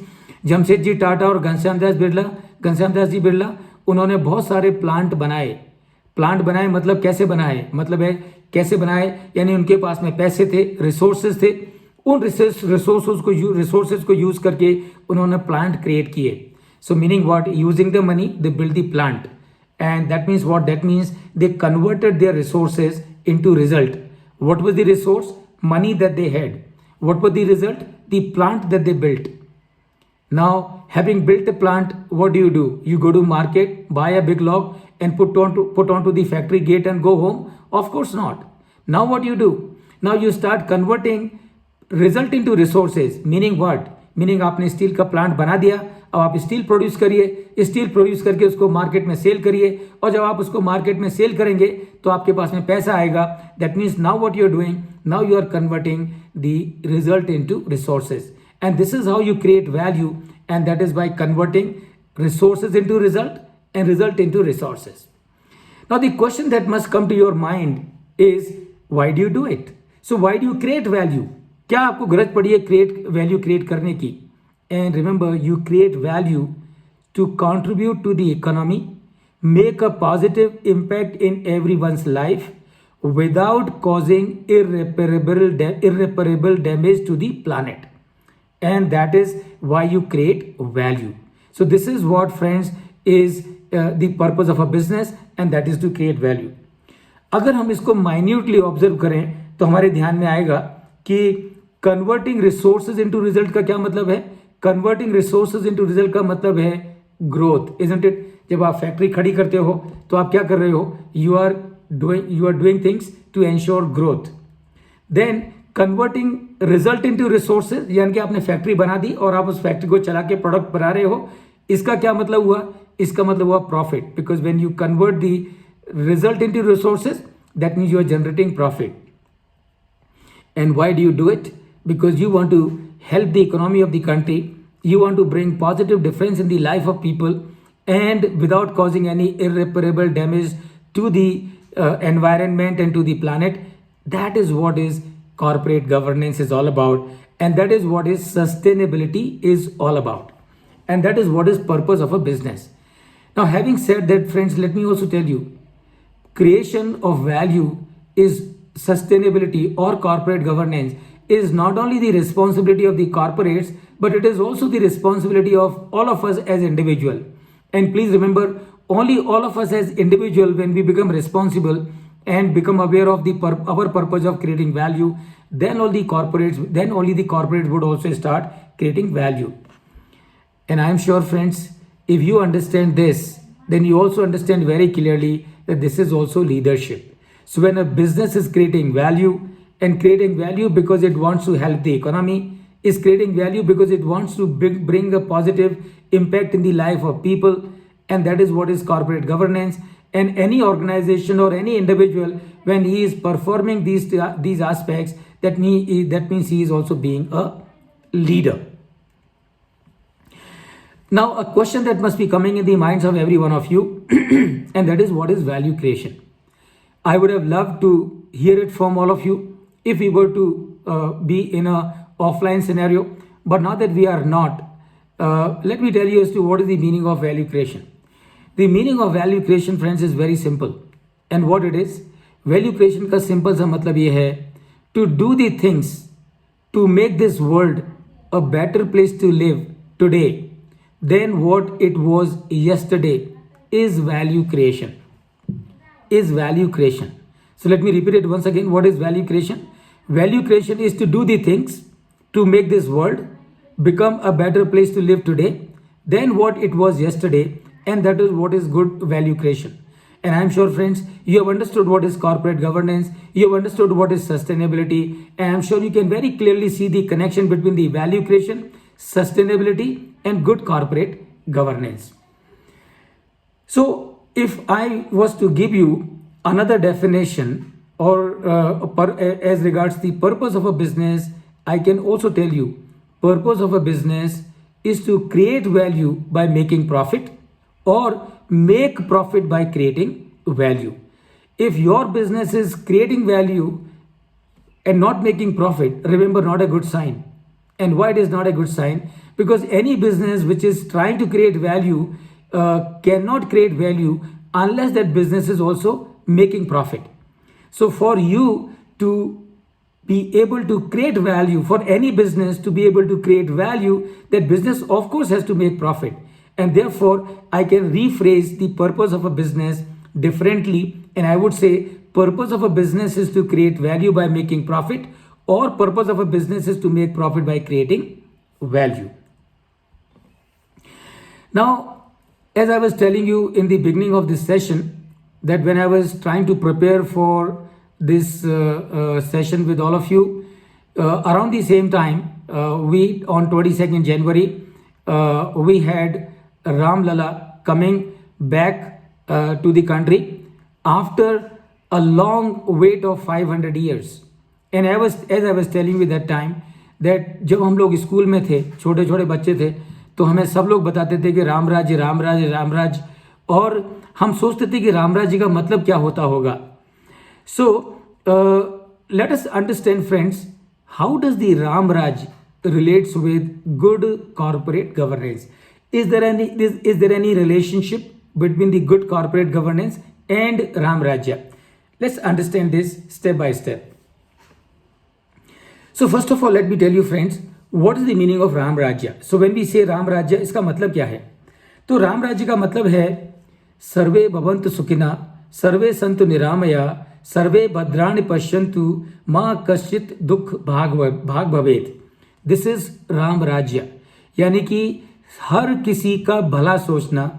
Jamsetji Tata और घनश्याम दास जी बिरला, उन्होंने बहुत सारे plant बनाए. मतलब कैसे बनाए? मतलब है कैसे बनाए, यानी उनके पास में पैसे थे, रिसोर्सेज थे. उन रिसोर्सेज को यूज करके उन्होंने प्लांट क्रिएट किए. सो meaning what? Using the money they build the plant. And that means what? That means they converted their resources into result. What was the resource? Money that they had. What was the result? The plant that they built. Now, having built a plant, what do? You go to market, buy a big log and put onto the factory gate and go home? Of course not. Now what do? Now you start converting result into resources. Meaning what? Meaning आपने steel का plant बना दिया, अब आप steel produce करिए, steel produce करके उसको market में सेल करिए, और जब आप उसको मार्केट में सेल करेंगे तो आपके पास में पैसा आएगा. That means now what you are doing, now you are converting the result into resources, and this is how you create value, and that is by converting resources into result and result into resources. Now the question that must come to your mind is, why do you do it? So why do you create value? क्या आपको गरज पड़ी है value create करने की? And remember, you create value to contribute to the economy, make a positive impact in everyone's life without causing irreparable damage to the planet, and that is why you create value. So this is what, friends, is the purpose of a business, and that is to create value. अगर हम इसको minutely observe करें तो हमारे ध्यान में आएगा कि कन्वर्टिंग रिसोर्सेज इनटू रिजल्ट का क्या मतलब है? कन्वर्टिंग रिसोर्सेज इनटू रिजल्ट का मतलब है ग्रोथ, इजंट इट? जब आप फैक्ट्री खड़ी करते हो तो आप क्या कर रहे हो? You are doing things to ensure growth. Then converting result into resources, यानी कि आपने फैक्ट्री बना दी और आप उस फैक्ट्री को चला के प्रोडक्ट बना रहे हो. इसका क्या मतलब हुआ? इसका मतलब हुआ profit, because when you convert the result into resources, that means you are generating profit. And why do you do it? Because you want to help the economy of the country, you want to bring positive difference in the life of people, and without causing any irreparable damage to the environment and to the planet. That is what is corporate governance is all about, and that is what is sustainability is all about, and that is what is purpose of a business. Now, having said that, friends, let me also tell you, creation of value is sustainability or corporate governance is not only the responsibility of the corporates, but it is also the responsibility of all of us as individual. And please remember, only all of us as individual, when we become responsible and become aware of our purpose of creating value, then only the corporates would also start creating value. And I am sure, friends, if you understand this, then you also understand very clearly that this is also leadership. So when a business is creating value, and creating value because it wants to help the economy, is creating value because it wants to bring a positive impact in the life of people, and that is what is corporate governance. And any organization or any individual, when he is performing these aspects, that means he is also being a leader. Now, a question that must be coming in the minds of every one of you, and that is, what is value creation? I would have loved to hear it from all of you if we were to be in a offline scenario, but now that we are not, let me tell you as to what is the meaning of value creation. The meaning of value creation, friends, is very simple. And what it is, value creation का simple सा मतलब ये है, to do the things to make this world a better place to live today than what it was yesterday is value creation. Is value creation. So let me repeat it once again. What is value creation? Value creation is to do the things to make this world become a better place to live today than what it was yesterday, and that is what is good value creation. And I am sure, friends, you have understood what is corporate governance, you have understood what is sustainability, and I am sure you can very clearly see the connection between the value creation, sustainability, and good corporate governance. So if I was to give you another definition, or as regards the purpose of a business, I can also tell you, purpose of a business is to create value by making profit, or make profit by creating value. If your business is creating value and not making profit, remember, not a good sign. And why it is not a good sign? Because any business which is trying to create value cannot create value unless that business is also making profit. So for you to be able to create value, for any business to be able to create value, that business of course has to make profit. And therefore, I can rephrase the purpose of a business differently, and I would say purpose of a business is to create value by making profit, or purpose of a business is to make profit by creating value. Now, as I was telling you in the beginning of this session, that when I was trying to prepare for this session with all of you, around the same time, we on 22nd January, we had Ram Lala coming back to the country after a long wait of 500 years. And as I was telling you that time, that जब हम लोग school में थे, छोटे छोटे बच्चे थे, तो हमें सब लोग बताते थे कि राम राज्य राम राज्य राम राज्य, और हम सोचते थे कि राम राज्य का मतलब क्या होता होगा. So let us understand, friends, how does the Ram Raj relates with good corporate governance? Is there any relationship between the good corporate governance and Ram Rajya? Let's understand this step by step. So first of all, let me tell you, friends, what is the meaning of Ram Rajya? So when we say Ram Rajya, इसका मतलब क्या है? तो राम राज्य का मतलब है सर्वे भवन्तु सुखिनः, सर्वे सन्तु निरामया, सर्वे भद्राणि पश्यन्तु, माँ कश्चित दुख भाग भवेत्. दिस इज राम राज्य. यानी कि हर किसी का भला सोचना,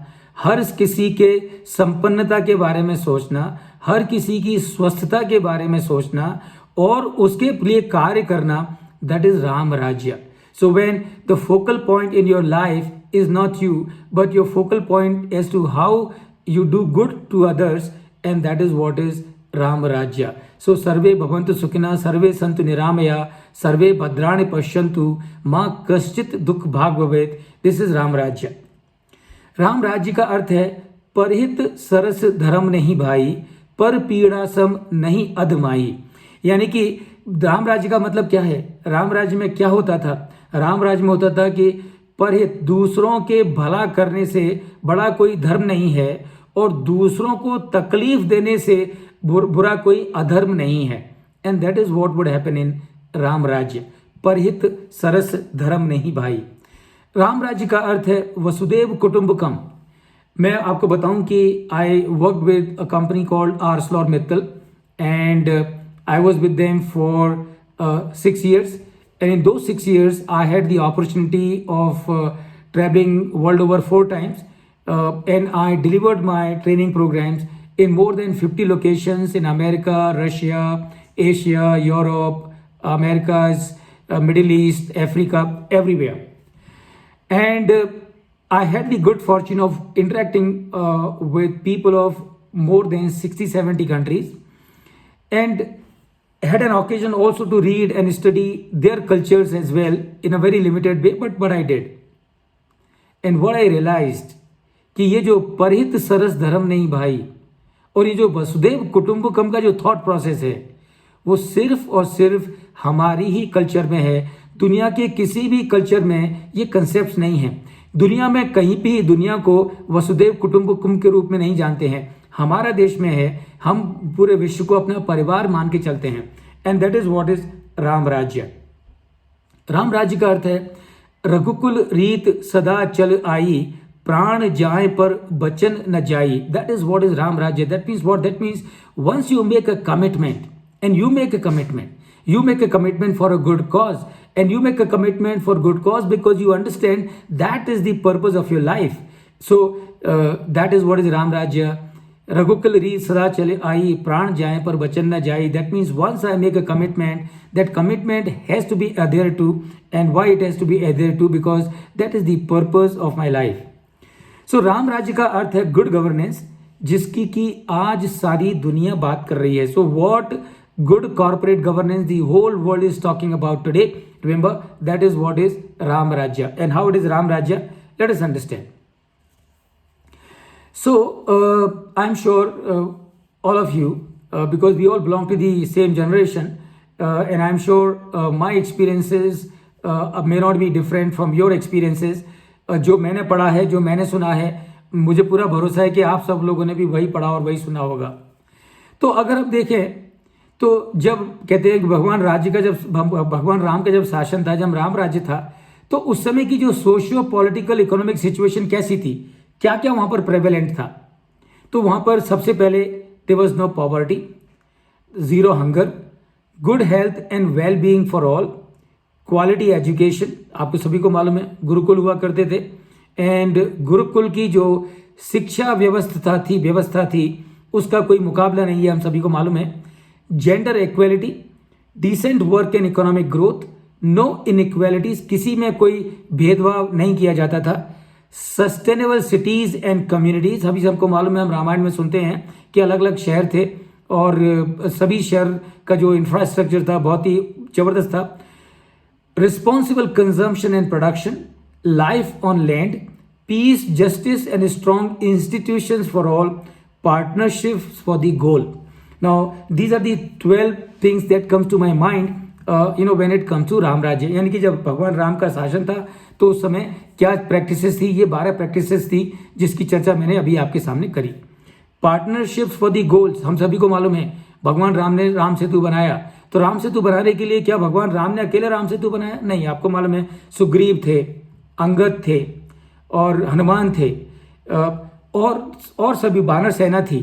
हर किसी के संपन्नता के बारे में सोचना, हर किसी की स्वस्थता के बारे में सोचना और उसके लिए कार्य करना, दैट इज राम राज्य. So when the focal point in your life is not you, but your focal point as to how you do good to others, and that is what is Ram Rajya. So सर्वे भवन्तु सुखिनः, सर्वे सन्तु निरामया, सर्वे भद्राणि पश्यन्तु, माँ कश्चित दुख भाग भवेत्. दिस इज राम राज्य. राम राज्य का अर्थ है परहित सरस धर्म नहीं भाई, पर पीड़ा सम नहीं अधमाई. यानी कि राम राज्य का मतलब क्या है? राम राज्य में क्या होता था? राम राज्य में होता था कि परहित, दूसरों के भला करने से बड़ा कोई धर्म नहीं है, और दूसरों को तकलीफ देने से बुरा कोई अधर्म नहीं है. And that is what would happen in Ram राज्य. परहित सरस धर्म नहीं भाई. राम राज्य का अर्थ है वसुदेव कुटुंबकम. मैं आपको बताऊं कि I work with a company called ArcelorMittal and I was with them for 6 years, and in those 6 years I had the opportunity of traveling world over 4 times, and I delivered my training programs in more than 50 locations in America, Russia, Asia, Europe, Americas, Middle East, Africa, everywhere. And I had the good fortune of interacting with people of more than 60, 70 countries, and had an occasion also to read and study their cultures as well in a very limited way, but I did. And what I realized कि ये जो परहित सरस धर्म नहीं भाई, और ये जो वसुदेव कुटुंबकम का जो थॉट प्रोसेस है, वो सिर्फ और सिर्फ हमारी ही कल्चर में है। दुनिया के किसी भी कल्चर में ये कंसेप्ट नहीं है। दुनिया में कहीं भी दुनिया को वसुदेव कुटुंबकम के रूप में नहीं जानते हैं। हमारा देश में है, हम पूरे विश्व को अपना परिवार मान के चलते हैं, and that is what is Ram राज्य। राम राज्य का अर्थ है रघुकुल रीत सदा चल आई, प्राण जाए पर बचन न जाई। That is what is Ram Rajya. That means what? That means once you make a commitment, and you make a commitment, you make a commitment for a good cause, and you make a commitment for good cause because you understand that is the purpose of your life. So that is what is Ram Rajya. Raghukul रीत सदा चले आई, प्राण जाए पर बचन न जाई. That means once I make a commitment, that commitment has to be adhered to. And why it has to be adhered to? Because that is the purpose of my life. So Ram राज्य का अर्थ है good governance, जिसकी कि आज सारी दुनिया बात कर रही है. So what good corporate governance the whole world is talking about today? Remember, that is what is Ram Rajya. And how it is Ram Rajya? Let us understand. So I'm sure all of you, because we all belong to the same generation, and I'm sure my experiences may not be different from your experiences. जो मैंने पढ़ा है, जो मैंने सुना है, मुझे पूरा भरोसा है कि आप सब लोगों ने भी वही पढ़ा और वही सुना होगा. तो अगर आप देखें तो जब कहते हैं कि भगवान राम का जब शासन था, जब राम राज्य था, तो उस समय की जो सोशियो पॉलिटिकल इकोनॉमिक सिचुएशन कैसी थी, क्या क्या वहाँ पर प्रेवेलेंट था. तो वहाँ पर सबसे पहले there was no poverty, zero hunger, good health and well being for all, quality education. आपको सभी को मालूम है गुरुकुल हुआ करते थे, एंड गुरुकुल की जो शिक्षा व्यवस्था थी उसका कोई मुकाबला नहीं है, हम सभी को मालूम है. Gender equality, decent work and economic growth, no inequalities, किसी में कोई भेदभाव नहीं किया जाता था. सस्टेनेबल सिटीज एंड कम्युनिटीज, अभी सबको मालूम है, हम रामायण में सुनते हैं कि अलग अलग शहर थे और सभी शहर का जो इंफ्रास्ट्रक्चर था बहुत ही जबरदस्त था. Responsible consumption and production, life on land, peace, justice, and strong institutions for all, partnerships for the goal. Now, these are the 12 things that comes to my mind, when it comes to Ram राज्य. यानी कि जब भगवान राम का शासन था तो उस समय क्या प्रैक्टिसेस थी, ये 12 प्रैक्टिसेस थी जिसकी चर्चा मैंने अभी आपके सामने करी. पार्टनरशिप्स फॉर द गोल्स, हम सभी को मालूम है भगवान राम ने राम सेतु बनाया. तो राम सेतु बनाने के लिए क्या भगवान राम ने अकेले राम सेतु बनाया? नहीं, आपको मालूम है सुग्रीव थे, अंगद थे और हनुमान थे, और सभी वानर सेना थी,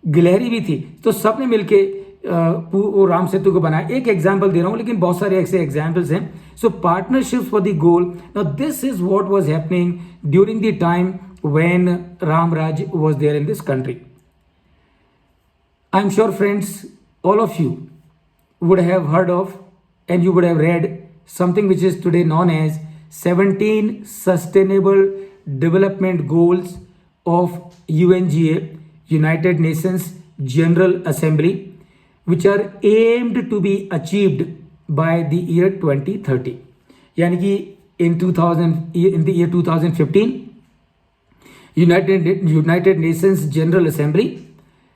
गिलहरी भी थी. तो सबने मिलके वो राम सेतु को बनाया. एक एग्जाम्पल दे रहा हूँ, लेकिन बहुत सारे ऐसे एग्जाम्पल्स हैं. So partnerships for the goal. Now this is what was happening during the time when Ram Rajya was there in this country. I am sure friends, all of you would have heard of and you would have read something which is today known as 17 Sustainable Development Goals of UNGA, United Nations General Assembly, which are aimed to be achieved by the year 2030. यानी कि in the year 2015, United Nations General Assembly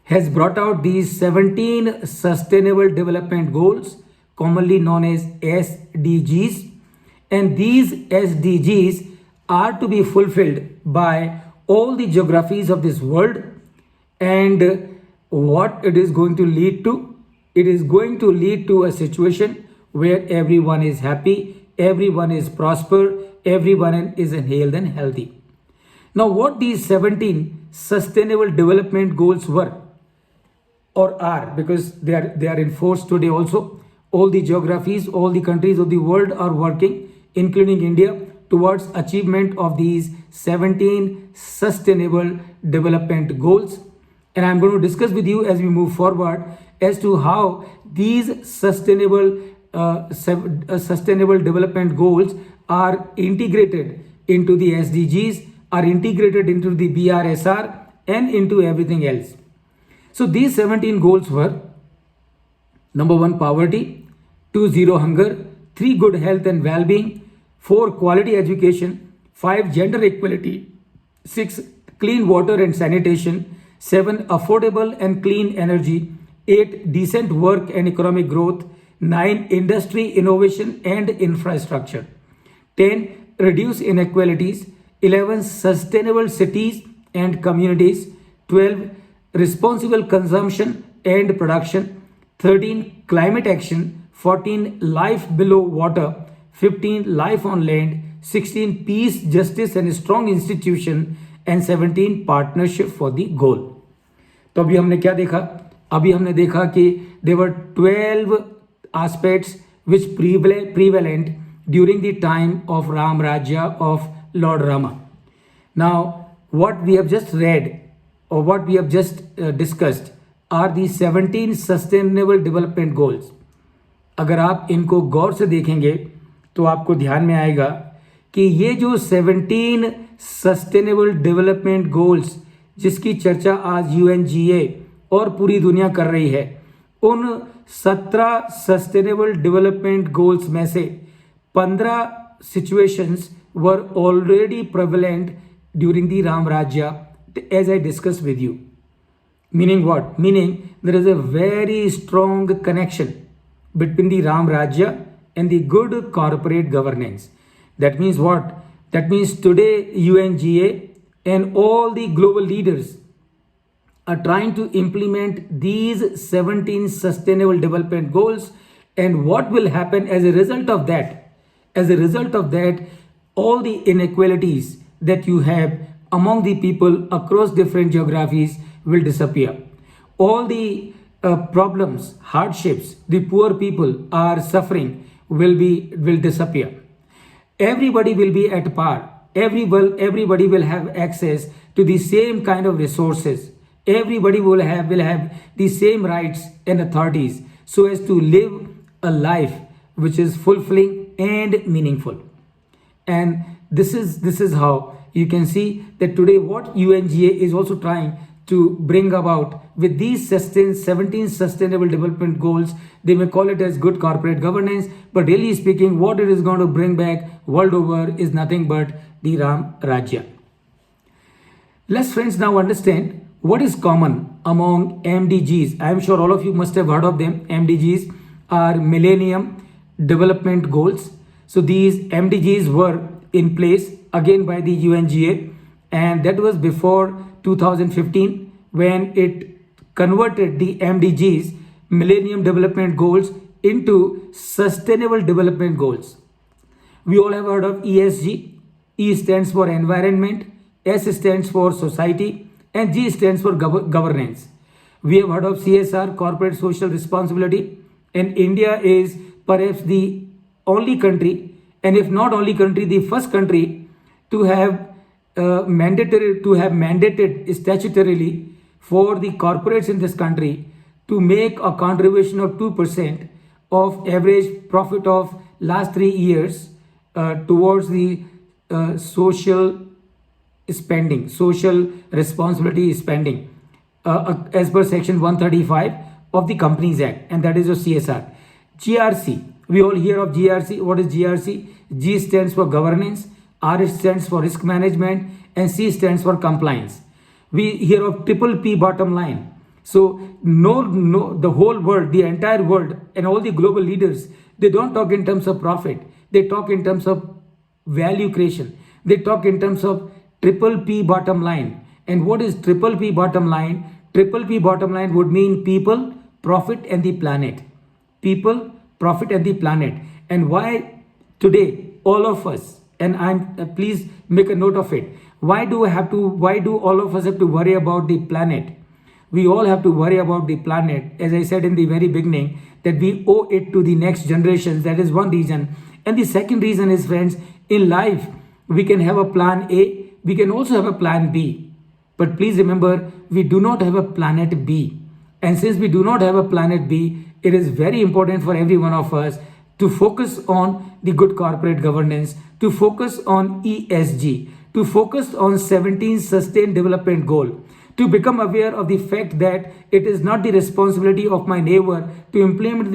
has brought out these 17 Sustainable Development Goals, commonly known as SDGs. And these SDGs are to be fulfilled by all the geographies of this world. And what it is going to lead to? It is going to lead to a situation where everyone is happy, everyone is prosper, everyone is in health and healthy. Now, what these 17 sustainable development goals were or are, because they are in force today also. All the geographies, all the countries of the world are working, including India, towards achievement of these 17 sustainable development goals. And I'm going to discuss with you as we move forward as to how these sustainable development goals are integrated into the SDGs, are integrated into the BRSR, and into everything else. So these 17 goals were: number 1, poverty; 2, zero hunger; 3, good health and well-being; 4, quality education; 5, gender equality; 6, clean water and sanitation; 7, affordable and clean energy; 8, decent work and economic growth; 9, industry, innovation and infrastructure; 10, reduce inequalities; 11, sustainable cities and communities; 12, responsible consumption and production; 13, climate action; 14, life below water; 15, life on land; 16, peace, justice and strong institution; and 17, partnership for the goal. तो अभी हमने क्या देखा? अभी हमने देखा कि there were 12 aspects which prevalent during the time of Ram Rajya of Lord Rama. Now, what we have just read or what we have just discussed are the 17 sustainable development goals. अगर आप इनको गौर से देखेंगे तो आपको ध्यान में आएगा कि ये जो 17 सस्टेनेबल डेवलपमेंट गोल्स जिसकी चर्चा आज UNGA और पूरी दुनिया कर रही है, उन 17 सस्टेनेबल डेवलपमेंट गोल्स में से 15 situations were already prevalent during the Ram Rajya, as I discussed with you. Meaning what? Meaning there is a very strong connection between the Ram Rajya and the good corporate governance. That means what? That means today UNGA and all the global leaders are trying to implement these 17 sustainable development goals. And what will happen as a result of that? As a result of that, all the inequalities that you have among the people across different geographies will disappear. All the problems, hardships the poor people are suffering will disappear. Everybody will be at par. Everybody will have access to the same kind of resources. Everybody will have the same rights and authorities so as to live a life which is fulfilling and meaningful. And this is how you can see that today what UNGA is also trying to bring about with these 17 sustainable development goals. They may call it as good corporate governance, but really speaking, what it is going to bring back world over is nothing but the Ram Rajya. Let's friends now understand what is common among MDGs. I am sure all of you must have heard of them. MDGs are Millennium Development Goals. So these MDGs were in place again by the UNGA, and that was before 2015 when it converted the MDGs, Millennium Development Goals, into Sustainable Development Goals. We all have heard of ESG. E stands for environment, S stands for society, and G stands for governance. We have heard of CSR, corporate social responsibility, and India is perhaps the only country, and if not only country, the first country to have mandated statutorily for the corporates in this country to make a contribution of 2% of average profit of last 3 years towards the social spending, social responsibility spending, as per section 135 of the Companies Act, and that is your CSR. GRC, we all hear of GRC. What is GRC? G stands for governance, R stands for risk management, and C stands for compliance. We hear of triple P bottom line. So the whole world, the entire world, and all the global leaders, they don't talk in terms of profit. They talk in terms of value creation. They talk in terms of triple P bottom line. And what is triple P bottom line? Triple P bottom line would mean people, profit, and the planet. People, profit, and the planet. And why today all of us, and please make a note of it, Why do all of us have to worry about the planet? We all have to worry about the planet. As I said in the very beginning, that we owe it to the next generations. That is one reason. And the second reason is, friends, in life, we can have a plan A, we can also have a plan B. But please remember, we do not have a planet B. And since we do not have a planet B, it is very important for every one of us to focus on the good corporate governance, to focus on ESG, to focus on 17 Sustained Development Goal, to become aware of the fact that it is not the responsibility of my neighbor to implement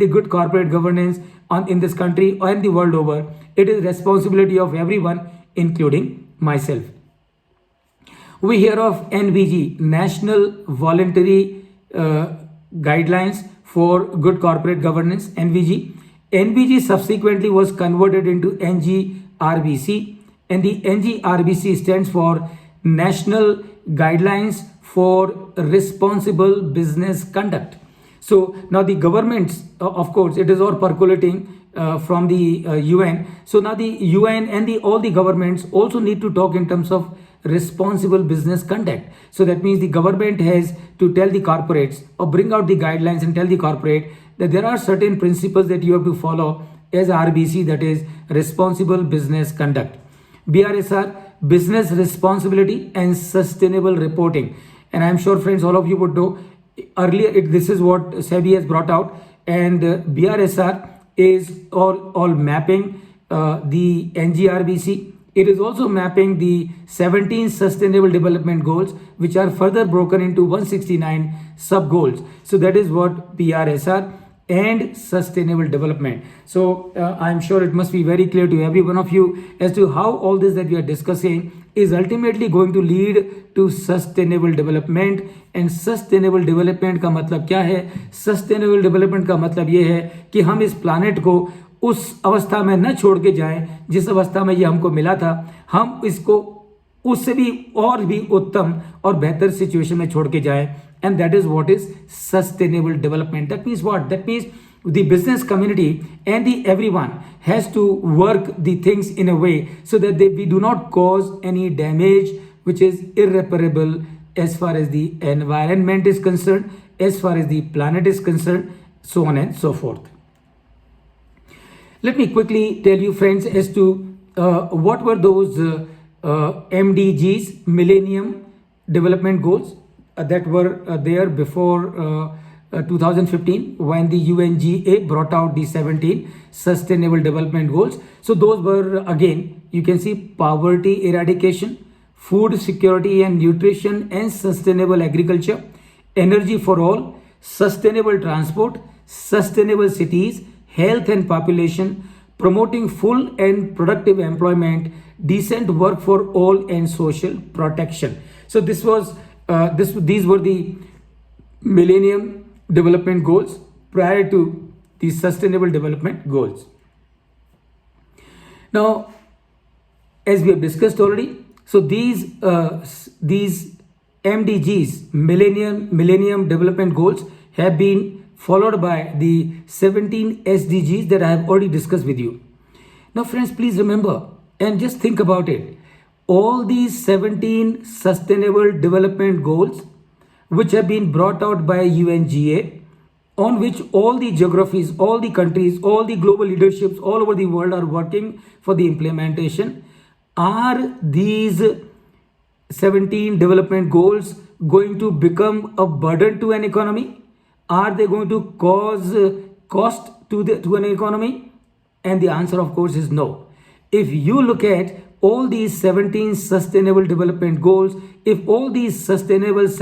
the good corporate governance in this country and the world over. It is responsibility of everyone, including myself. We hear of NVG, National Voluntary Guidelines for Good Corporate Governance, NVG. NVG subsequently was converted into NGRBC, and the NGRBC stands for National Guidelines for Responsible Business Conduct. So now the governments, of course, it is all percolating from the UN. So now the UN and all the governments also need to talk in terms of responsible business conduct. So that means the government has to tell the corporates or bring out the guidelines and tell the corporate that there are certain principles that you have to follow as RBC, that is responsible business conduct. BRSR, business responsibility and sustainable reporting. And I'm sure, friends, all of you would know earlier this is what SEBI has brought out, and BRSR is all mapping the NGRBC. It is also mapping the 17 Sustainable Development Goals, which are further broken into 169 sub-goals. So that is what BRSR and sustainable development. So I'm sure it must be very clear to every one of you as to how all this that we are discussing is ultimately going to lead to sustainable development. And sustainable development का मतलब क्या है? Sustainable development का मतलब ये है कि हम इस planet को उस अवस्था में न छोड़ के जाएं जिस अवस्था में ये हमको मिला था, हम इसको उससे भी और भी उत्तम और बेहतर सिचुएशन में छोड़ के जाएं. And that is what is sustainable development. That means what? That means the business community and the everyone has to work the things in a way so that we do not cause any damage which is irreparable as far as the environment is concerned, as far as the planet is concerned, so on and so forth. Let me quickly tell you, friends, as to what were those MDGs, Millennium Development Goals, that were there before 2015 when the UNGA brought out the 17 Sustainable Development Goals. So those were, again, you can see poverty eradication, food security and nutrition and sustainable agriculture, energy for all, sustainable transport, sustainable cities, health and population, promoting full and productive employment, decent work for all and social protection. So this was these were the Millennium Development Goals prior to the Sustainable Development Goals. Now, as we have discussed already, so these MDGs, Millennium Development Goals, have been followed by the 17 SDGs that I have already discussed with you. Now, friends, please remember and just think about it. All these 17 Sustainable Development Goals, which have been brought out by UNGA, on which all the geographies, all the countries, all the global leaderships all over the world are working for the implementation, are these 17 development goals going to become a burden to an economy? Are they going to cause cost to an economy? And the answer, of course, is no. If you look at all these 17 Sustainable Development Goals, if all these 17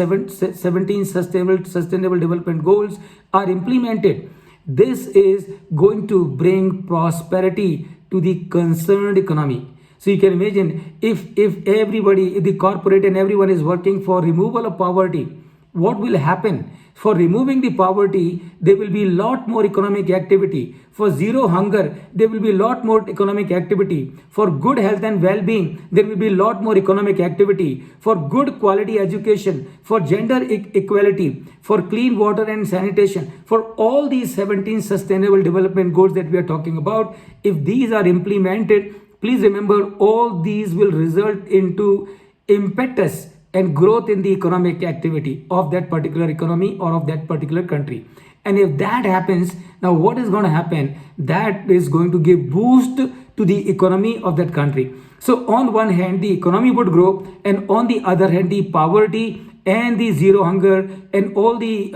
Sustainable Development Goals are implemented, this is going to bring prosperity to the concerned economy. So you can imagine if everybody, if the corporate and everyone is working for removal of poverty, what will happen? For removing the poverty, there will be a lot more economic activity. For zero hunger, there will be a lot more economic activity. For good health and well-being, there will be a lot more economic activity. For good quality education, for gender equality, for clean water and sanitation, for all these 17 Sustainable Development Goals that we are talking about, if these are implemented, Please remember, all these will result into impetus and growth in the economic activity of that particular economy or of that particular country. And if that happens, now what is going to happen? That is going to give boost to the economy of that country. So on one hand, the economy would grow, and on the other hand, the poverty and the zero hunger and all the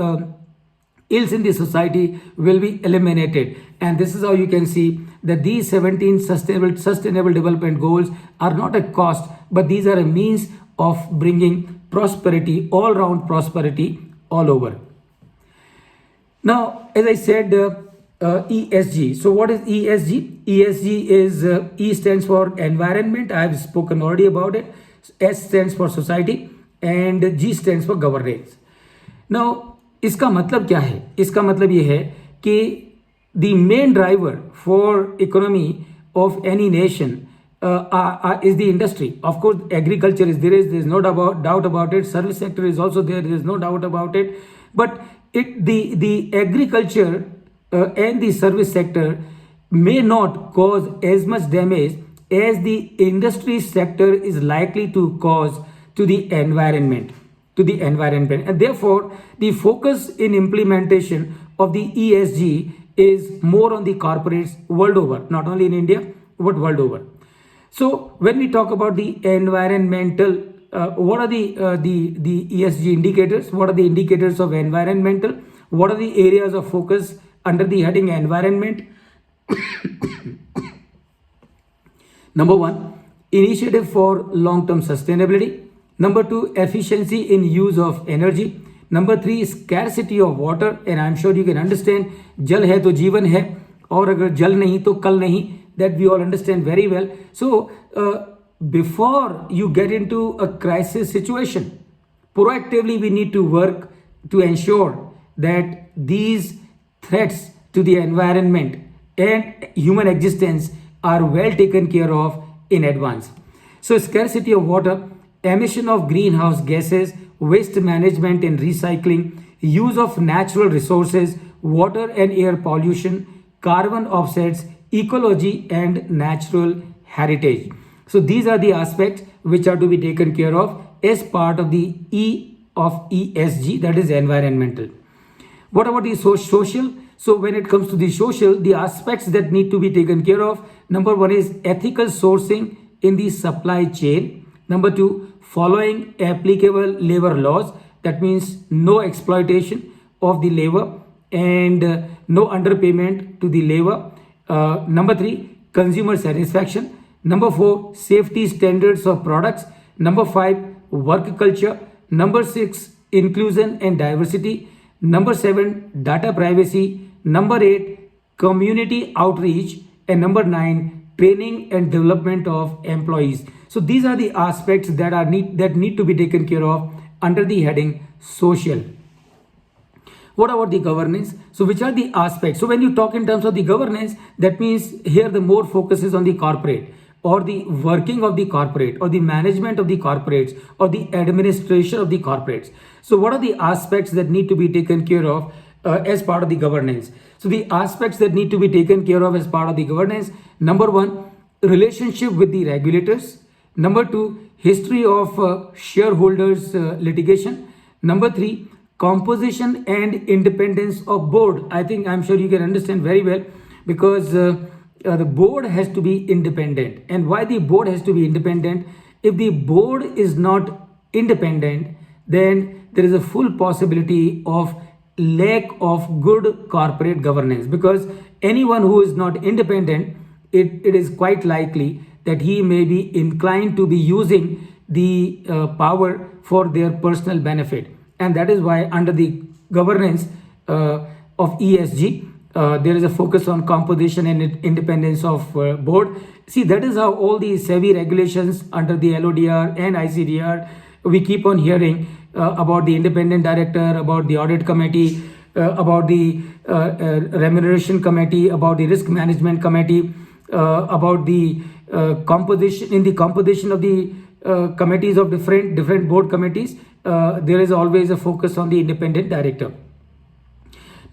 ills in the society will be eliminated. And this is how you can see that these 17 sustainable development goals are not a cost, but these are a means of bringing prosperity, all round prosperity all over. Now, as I said, ESG. So what is ESG? ESG is E stands for environment. I have spoken already about it. S stands for society and G stands for governance. Now, इसका मतलब क्या है? इसका मतलब ये है कि the main driver for economy of any nation is the industry. Of course, agriculture is there is no doubt about it. Service sector is also there. There is no doubt about it. But the agriculture and the service sector may not cause as much damage as the industry sector is likely to cause to the environment. And therefore, the focus in implementation of the ESG is more on the corporates world over, not only in India, but world over. So when we talk about the environmental, what are the ESG indicators? What are the indicators of environmental? What are the areas of focus under the heading environment? Number 1, initiative for long-term sustainability. Number 2, efficiency in use of energy. Number 3, scarcity of water. And I'm sure you can understand, jal hai to jeevan hai, aur agar jal nahi to kal nahi. That we all understand very well. So before you get into a crisis situation, proactively we need to work to ensure that these threats to the environment and human existence are well taken care of in advance. So scarcity of water, emission of greenhouse gases, waste management and recycling, use of natural resources, water and air pollution, carbon offsets, ecology and natural heritage. So these are the aspects which are to be taken care of as part of the E of ESG, that is environmental. What about the social? So when it comes to the social, the aspects that need to be taken care of, number 1 is ethical sourcing in the supply chain. Number 2, following applicable labor laws. That means no exploitation of the labor and no underpayment to the labor. Number 3, consumer satisfaction. Number 4, safety standards of products. Number 5, work culture. Number 6, inclusion and diversity. Number 7, data privacy. Number 8, community outreach. And number 9, training and development of employees. So these are the aspects that need to be taken care of under the heading social. What about the governance? So which are the aspects? So when you talk in terms of the governance, that means here the more focus is on the corporate or the working of the corporate or the management of the corporates or the administration of the corporates. So what are the aspects that need to be taken care of as part of the governance? So the aspects that need to be taken care of as part of the governance, number 1, relationship with the regulators. Number 2, history of shareholders litigation. Number 3, composition and independence of board. I'm sure you can understand very well, because the board has to be independent. And why the board has to be independent? If the board is not independent, then there is a full possibility of lack of good corporate governance, because anyone who is not independent, it is quite likely that he may be inclined to be using the power for their personal benefit. And that is why under the governance of ESG, there is a focus on composition and independence of board. See, that is how all the SEBI regulations under the LODR and ICDR, we keep on hearing about the independent director, about the audit committee, about the remuneration committee, about the risk management committee, about the composition of the committees of different board committees. There is always a focus on the independent director.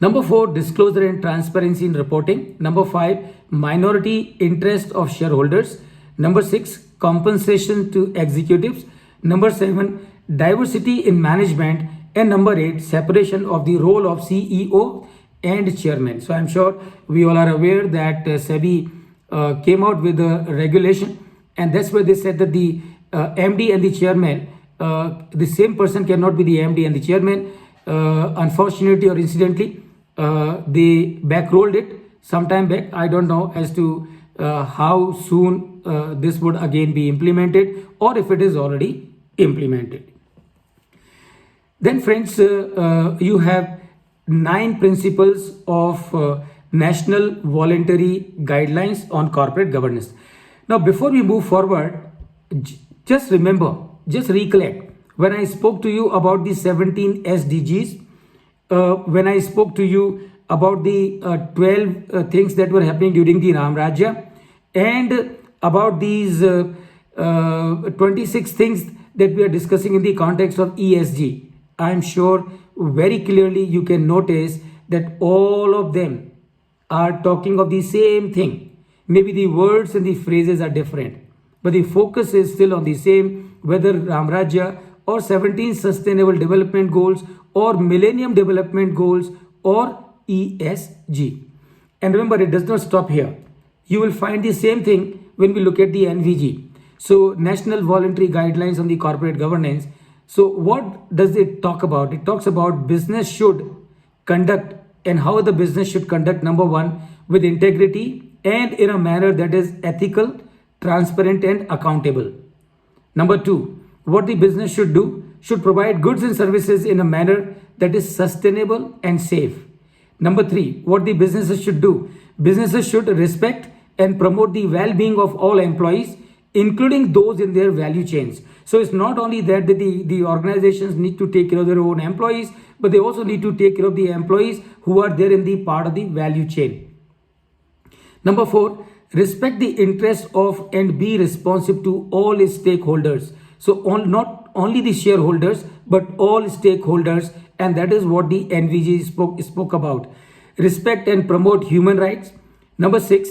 Number 4, disclosure and transparency in reporting. Number 5, minority interest of shareholders. Number 6, compensation to executives. Number 7, diversity in management. And number 8, separation of the role of CEO and chairman. So I'm sure we all are aware that SEBI came out with a regulation, and that's where they said that the MD and the chairman, the same person cannot be the MD and the chairman. Unfortunately or incidentally, they backrolled it sometime back. I don't know as to how soon this would again be implemented, or if it is already implemented. Then friends, you have 9 principles of National Voluntary Guidelines on Corporate Governance. Now, before we move forward, just remember, just recollect, when I spoke to you about the 17 SDGs, when I spoke to you about the 12 things that were happening during the Ram Rajya, and about these 26 things that we are discussing in the context of ESG, I am sure very clearly you can notice that all of them are talking of the same thing. Maybe the words and the phrases are different, but the focus is still on the same, whether Ram Rajya or 17 Sustainable Development Goals or Millennium Development Goals or ESG. And remember, it does not stop here. You will find the same thing when we look at the NVG. So, National Voluntary Guidelines on the Corporate Governance. So, what does it talk about? It talks about business should conduct, and how the business should conduct, number 1, with integrity and in a manner that is ethical, transparent and accountable. Number 2, what the business should do, should provide goods and services in a manner that is sustainable and safe. Number 3, what the businesses should do, businesses should respect and promote the well-being of all employees, including those in their value chains. So it's not only that the organizations need to take care of their own employees, but they also need to take care of the employees who are there in the part of the value chain. Number 4, respect the interests of and be responsive to all stakeholders. So not only the shareholders, but all stakeholders, and that is what the NVG spoke about. Respect and promote human rights. Number 6,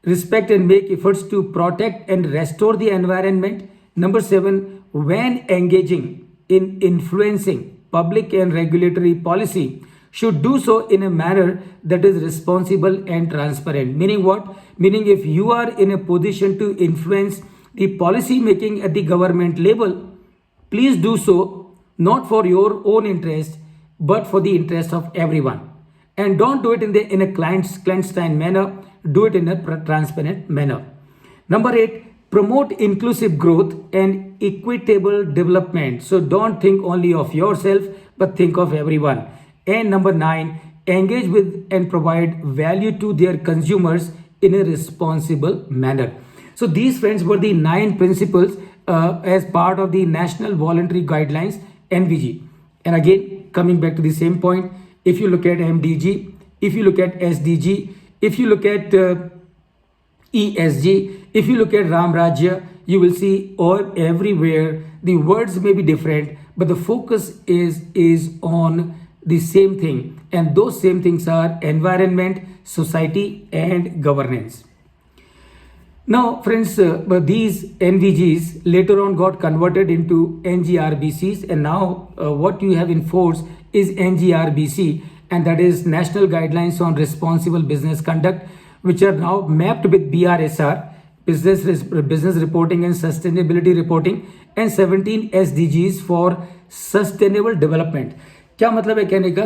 respect and make efforts to protect and restore the environment. Number 7, when engaging in influencing public and regulatory policy, should do so in a manner that is responsible and transparent. Meaning what? Meaning if you are in a position to influence the policy making at the government level, please do so not for your own interest, but for the interest of everyone. And don't do it in a clandestine manner. Do it in a transparent manner. Number 8, promote inclusive growth and equitable development. So don't think only of yourself, but think of everyone. And number 9, engage with and provide value to their consumers in a responsible manner. So these, friends, were the 9 principles as part of the National Voluntary Guidelines, NVG. And again, coming back to the same point, if you look at MDG, if you look at SDG, if you look at ESG, if you look at Ram Rajya, you will see everywhere the words may be different, but the focus is on the same thing, and those same things are environment, society and governance. Now friends, these NVGs later on got converted into NGRBCs, and now what you have in force is NGRBC, and that is National Guidelines on Responsible Business Conduct, which are now mapped with BRSR, Business Reporting and Sustainability Reporting, and 17 SDGs for Sustainable Development. क्या मतलब है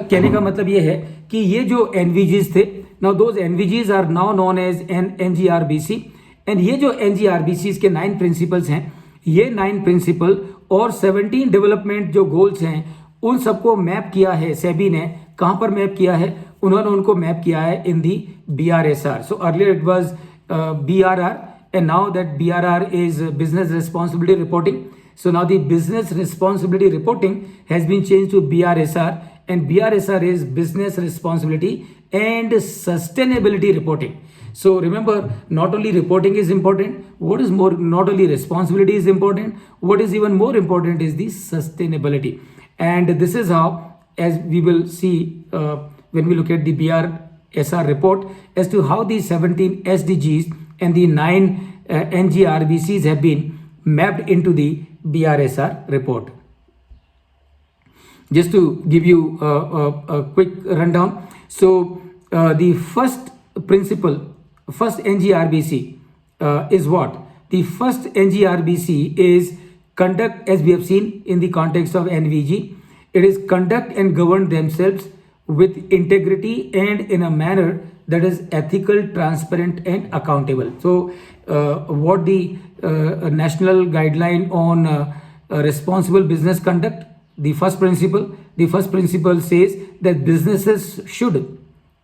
कहने का मतलब ये है कि ये जो NVGs थे, now those NVGs are now known as NGRBC, and ये जो NGRBCs के 9 प्रिंसिपल्स हैं, ये 9 प्रिंसिपल और 17 डेवलपमेंट जो गोल्स हैं, उन सबको मैप किया है सेबी ने. कहाँ पर मैप किया है? उन्होंने उनको मैप किया है इन दी BRSR. So earlier it was BRR, and now that BRR is Business Responsibility Reporting. So now the Business Responsibility Reporting has been changed to BRSR, and BRSR is Business Responsibility and Sustainability Reporting. So remember, not only reporting is important, what is more, not only responsibility is important, what is even more important is the sustainability. And this is how, as we will see when we look at the BRSR report, as to how these 17 SDGs and the 9 NGRBCs have been mapped into the BRSR report. Just to give you a quick rundown, so the first principle, first NGRBC is what? The first NGRBC is conduct, as we have seen in the context of NVG. It is conduct and govern themselves with integrity and in a manner that is ethical, transparent, and accountable. So, what the national guideline on responsible business conduct, the first principle says that businesses should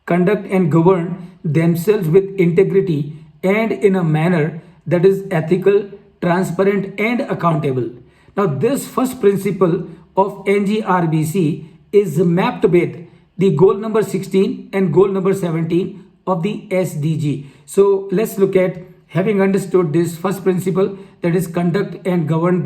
conduct and govern themselves with integrity and in a manner that is ethical, transparent, and accountable. Now, this first principle of NGRBC is mapped with the goal number 16 and goal number 17 of the SDG. So, let's look at, having understood this first principle, that is conduct and govern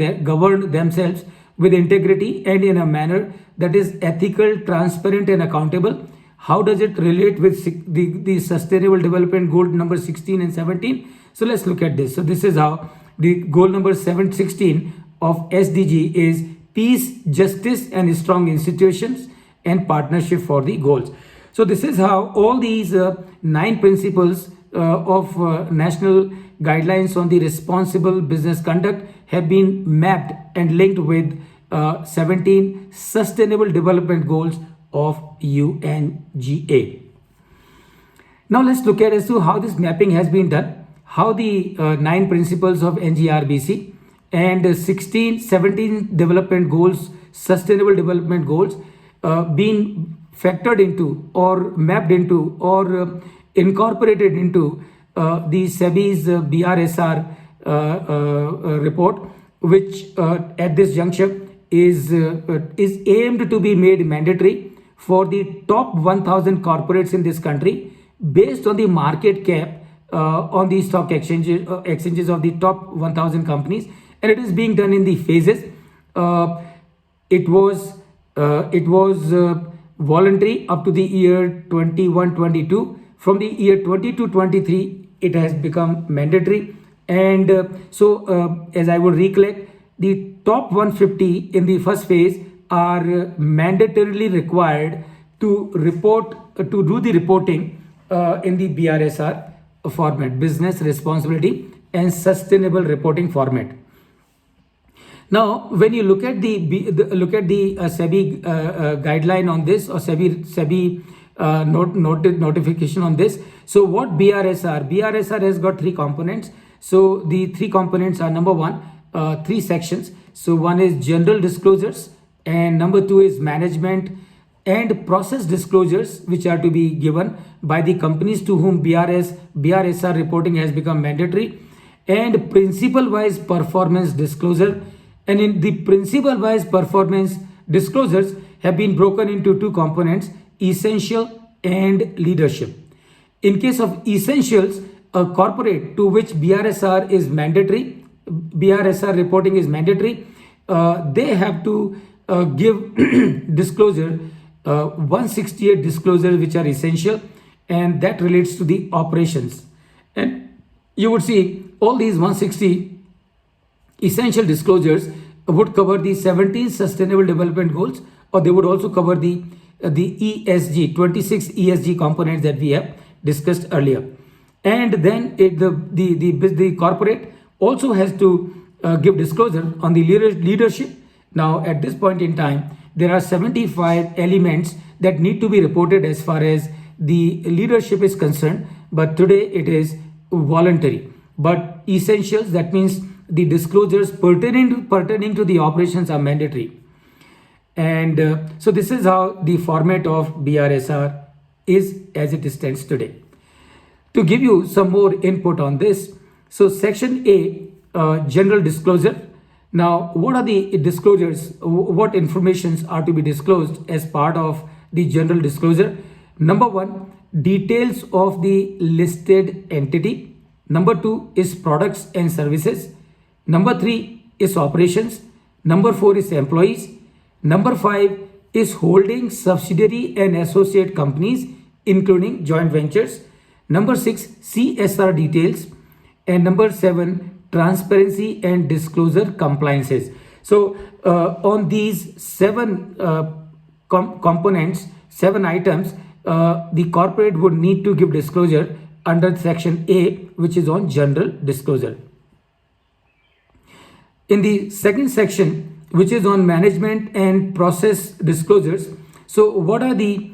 themselves with integrity and in a manner that is ethical, transparent, and accountable. How does it relate with the sustainable development goal number 16 and 17? So let's look at this. So this is how the goal number 16 of SDG is peace, justice, and strong institutions and partnership for the goals. So this is how all these 9 principles of national guidelines on the responsible business conduct have been mapped and linked with 17 sustainable development goals of UNGA. Now let's look at as to how this mapping has been done, how the 9 principles of NGRBC and 17 development goals, sustainable development goals being factored into or mapped into or incorporated into the SEBI's BRSR report, which at this juncture is aimed to be made mandatory for the top 1000 corporates in this country based on the market cap on the stock exchanges of the top 1000 companies, and it is being done in the phases. It was voluntary up to the year 21-22. From the year 22-23, it has become mandatory, and as I would recollect, the top 150 in the first phase are mandatorily required to do the reporting in the BRSR format, business responsibility and sustainable reporting format. Now, when you look at the SEBI guideline on this, or SEBI notification on this, so what BRSR has got 3 components. So the 3 components are, number 1, 3 sections. So one is general disclosures, and number 2 is management and process disclosures, which are to be given by the companies to whom BRSR reporting has become mandatory, and principle wise performance disclosure. And in the principle wise performance disclosures have been broken into 2 components, essential and leadership. In case of essentials, a corporate to which BRSR is mandatory, BRSR reporting is mandatory, they have to give disclosure, 168 disclosures which are essential, and that relates to the operations. And you would see all these 160 essential disclosures would cover the 17 sustainable development goals, or they would also cover the ESG, 26 ESG components that we have discussed earlier. And then the corporate also has to give disclosure on the leadership. Now, at this point in time, there are 75 elements that need to be reported as far as the leadership is concerned, but today it is voluntary. But essentials, that means the disclosures pertaining to the operations, are mandatory. And so this is how the format of BRSR is as it stands today. To give you some more input on this, so section A, general disclosure. Now, what are the disclosures? What informations are to be disclosed as part of the general disclosure? Number 1, details of the listed entity. Number 2 is products and services. Number 3 is operations. Number 4 is employees. Number 5 is holding subsidiary and associate companies, including joint ventures. Number 6, CSR details. And number 7, transparency and disclosure compliances. So on these 7 components, 7 items, the corporate would need to give disclosure under section A, which is on general disclosure. In the second section, which is on management and process disclosures, so what are the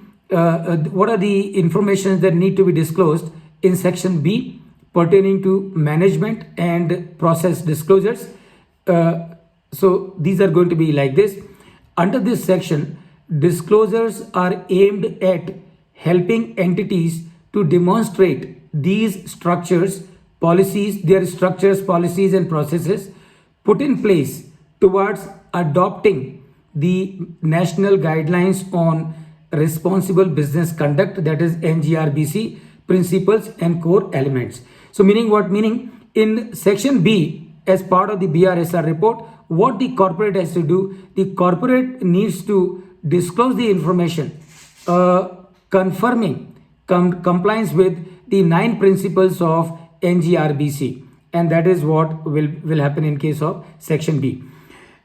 information that need to be disclosed in section B pertaining to management and process disclosures? So these are going to be like this. Under this section, disclosures are aimed at helping entities to demonstrate these structures, policies, their structures, policies, and processes put in place towards adopting the national guidelines on responsible business conduct, that is NGRBC principles and core elements. So meaning what? Meaning in section B, as part of the BRSR report, what the corporate has to do, the corporate needs to disclose the information confirming compliance with the 9 principles of NGRBC, and that is what will happen in case of section B.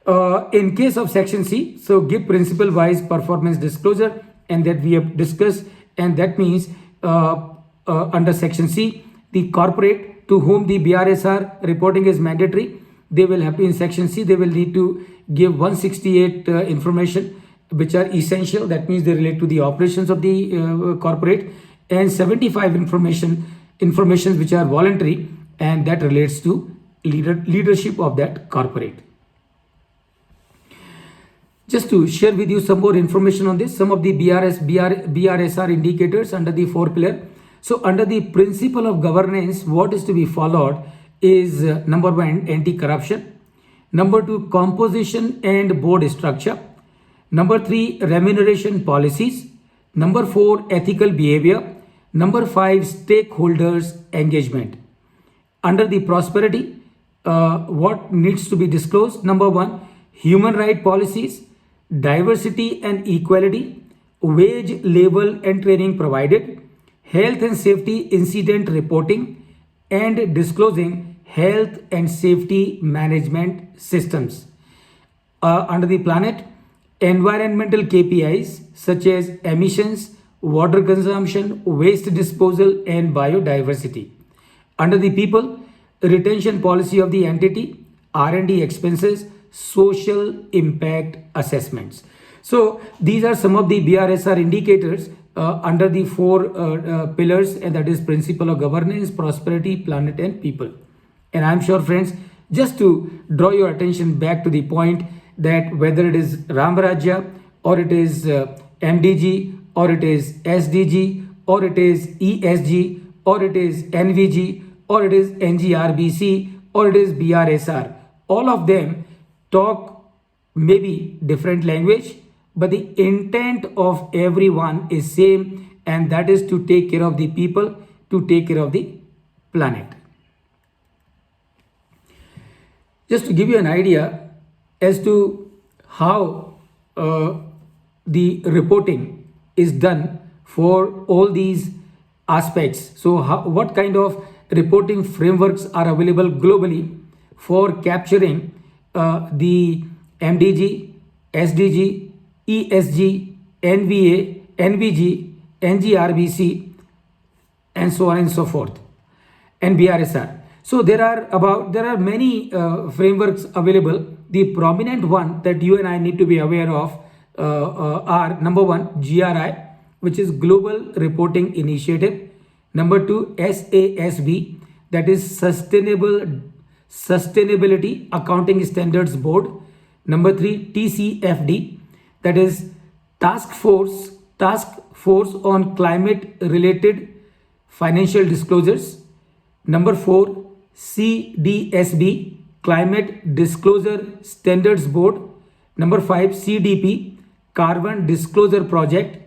In case of section C, so give principle wise performance disclosure, and that we have discussed, and that means under section C, the corporate to whom the BRSR reporting is mandatory, they will have to, in section C, they will need to give 168 information which are essential, that means they relate to the operations of the corporate, and 75 informations which are voluntary, and that relates to leadership of that corporate. Just to share with you some more information on this, some of the BRSR indicators under the 4 pillar. So under the principle of governance, what is to be followed is number 1, anti-corruption. Number 2, composition and board structure. Number 3, remuneration policies. Number 4, ethical behavior. Number 5, stakeholders engagement. Under the prosperity, what needs to be disclosed? Number 1, human right policies, diversity and equality, wage level and training provided, health and safety incident reporting, and disclosing health and safety management systems. Under the planet, environmental KPIs such as emissions, water consumption, waste disposal, and biodiversity. Under the people, retention policy of the entity, R&D expenses, social impact assessments. So these are some of the BRSR indicators under the 4 pillars, and that is principle of governance, prosperity, planet, and people. And I'm sure, friends, just to draw your attention back to the point that whether it is Ramarajya or it is MDG or it is SDG or it is ESG or it is NVG or it is NGRBC or it is BRSR, all of them talk maybe different language, but the intent of everyone is same, and that is to take care of the people, to take care of the planet. Just to give you an idea as to how the reporting is done for all these aspects. So what kind of reporting frameworks are available globally for capturing the MDG, SDG, ESG, NVA, NVG, NGRBC, and so on and so forth, and BRSR. So there are many frameworks available. The prominent one that you and I need to be aware of are number 1, GRI, which is Global Reporting Initiative. Number 2, SASB, that is Sustainability Accounting Standards Board. Number 3, TCFD, that is Task Force on Climate Related Financial Disclosures. Number 4, CDSB, Climate Disclosure Standards Board. Number 5, CDP, Carbon Disclosure Project.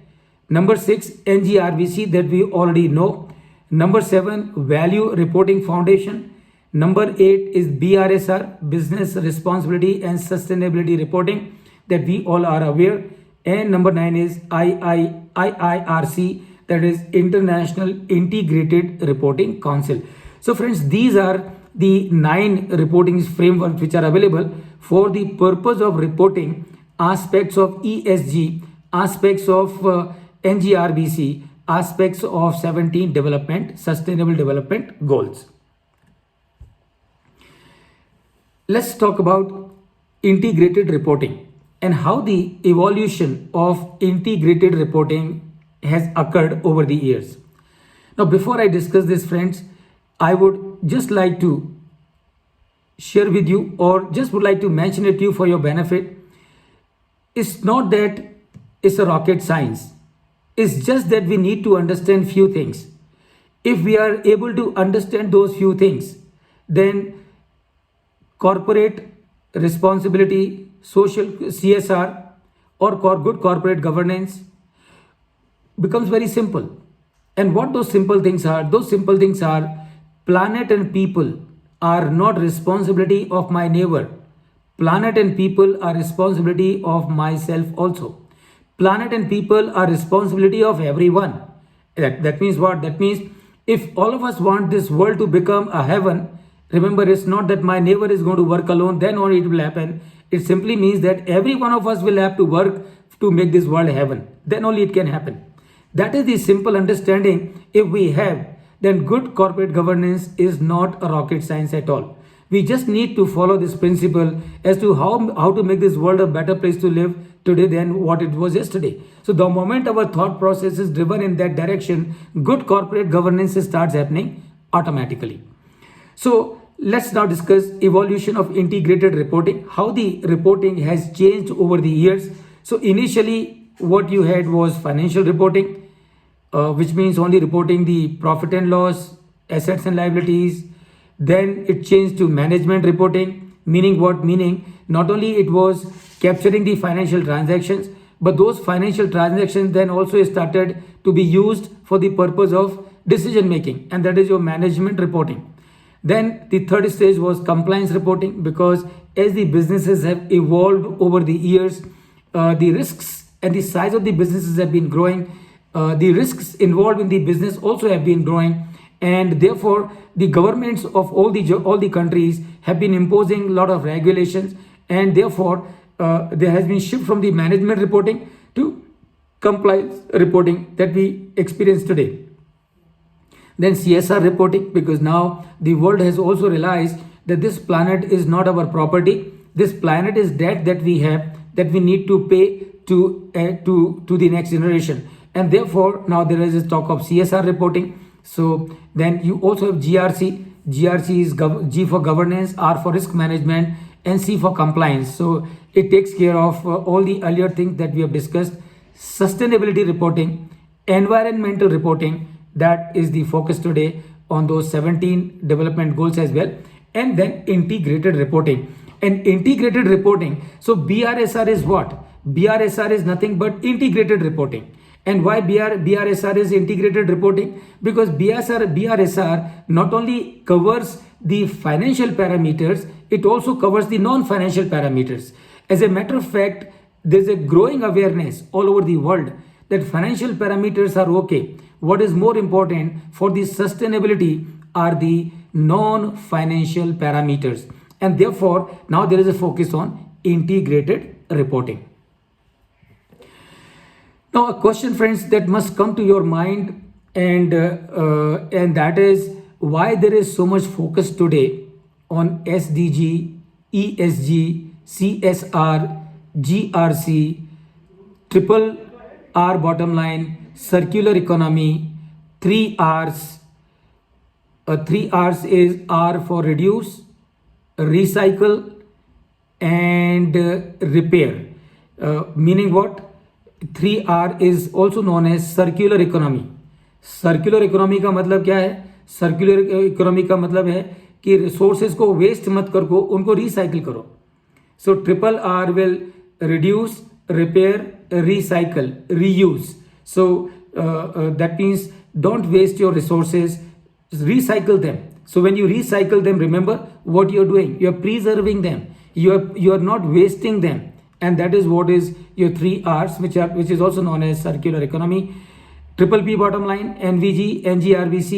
Number 6, NGRBC, that we already know. Number 7, Value Reporting Foundation. Number 8 is BRSR, Business Responsibility and Sustainability Reporting, that we all are aware. And number 9 is IIRC, that is International Integrated Reporting Council. So friends, these are the 9 reporting frameworks which are available for the purpose of reporting aspects of ESG, aspects of NGRBC, aspects of 17 development, sustainable development goals. Let's talk about integrated reporting and how the evolution of integrated reporting has occurred over the years. Now, before I discuss this, friends, I would just like to share with you, or just would like to mention it to you for your benefit. It's not that it's a rocket science. It's just that we need to understand few things. If we are able to understand those few things, then corporate responsibility, social CSR, or good corporate governance becomes very simple. And what those simple things are? Those simple things are: planet and people are not responsibility of my neighbor. Planet and people are responsibility of myself also. Planet and people are responsibility of everyone. That means what? That means if all of us want this world to become a heaven, remember, it's not that my neighbor is going to work alone, then only it will happen. It simply means that every one of us will have to work to make this world heaven. Then only it can happen. That is the simple understanding if we have, then good corporate governance is not a rocket science at all. We just need to follow this principle as to how to make this world a better place to live today than what it was yesterday. So the moment our thought process is driven in that direction, good corporate governance starts happening automatically. So let's now discuss evolution of integrated reporting, how the reporting has changed over the years. So initially what you had was financial reporting, which means only reporting the profit and loss, assets and liabilities. Then it changed to management reporting, meaning what? Meaning not only it was capturing the financial transactions, but those financial transactions then also started to be used for the purpose of decision making, and that is your management reporting. Then the third stage was compliance reporting, because as the businesses have evolved over the years, the risks and the size of the businesses have been growing. The risks involved in the business also have been growing, and therefore the governments of all the countries have been imposing a lot of regulations, and therefore there has been shift from the management reporting to compliance reporting that we experience today. Then CSR reporting, because now the world has also realized that this planet is not our property. This planet is debt that we have, that we need to pay to the next generation, and therefore now there is a talk of CSR reporting. So then you also have GRC. GRC is G for governance, R for risk management, and C for compliance. So it takes care of all the earlier things that we have discussed. Sustainability reporting, environmental reporting, that is the focus today on those 17 development goals as well. And then integrated reporting. And integrated reporting, so BRSR is what? BRSR is nothing but integrated reporting. And why BRSR is integrated reporting? Because BRSR not only covers the financial parameters, it also covers the non-financial parameters. As a matter of fact, there's a growing awareness all over the world that financial parameters are okay. What is more important for the sustainability are the non-financial parameters. And therefore, now there is a focus on integrated reporting. Now, a question, friends, that must come to your mind, and that is why there is so much focus today on SDG, ESG, CSR, GRC, triple R bottom line, circular economy, 3 R's. 3 R's is R for reduce, recycle, and repair. Meaning what? 3R is also known as circular economy. Circular economy का मतलब क्या है? Circular economy का मतलब है कि resources को waste मत करो, उनको रिसाइकिल करो. सो triple R will reduce, repair, recycle, reuse. So that means don't waste your resources, recycle them. So when you recycle them, remember what you're doing, you're preserving them, you're not wasting them, and that is what is your 3 R's, which is also known as circular economy. Triple P bottom line, NVG, NGRBC,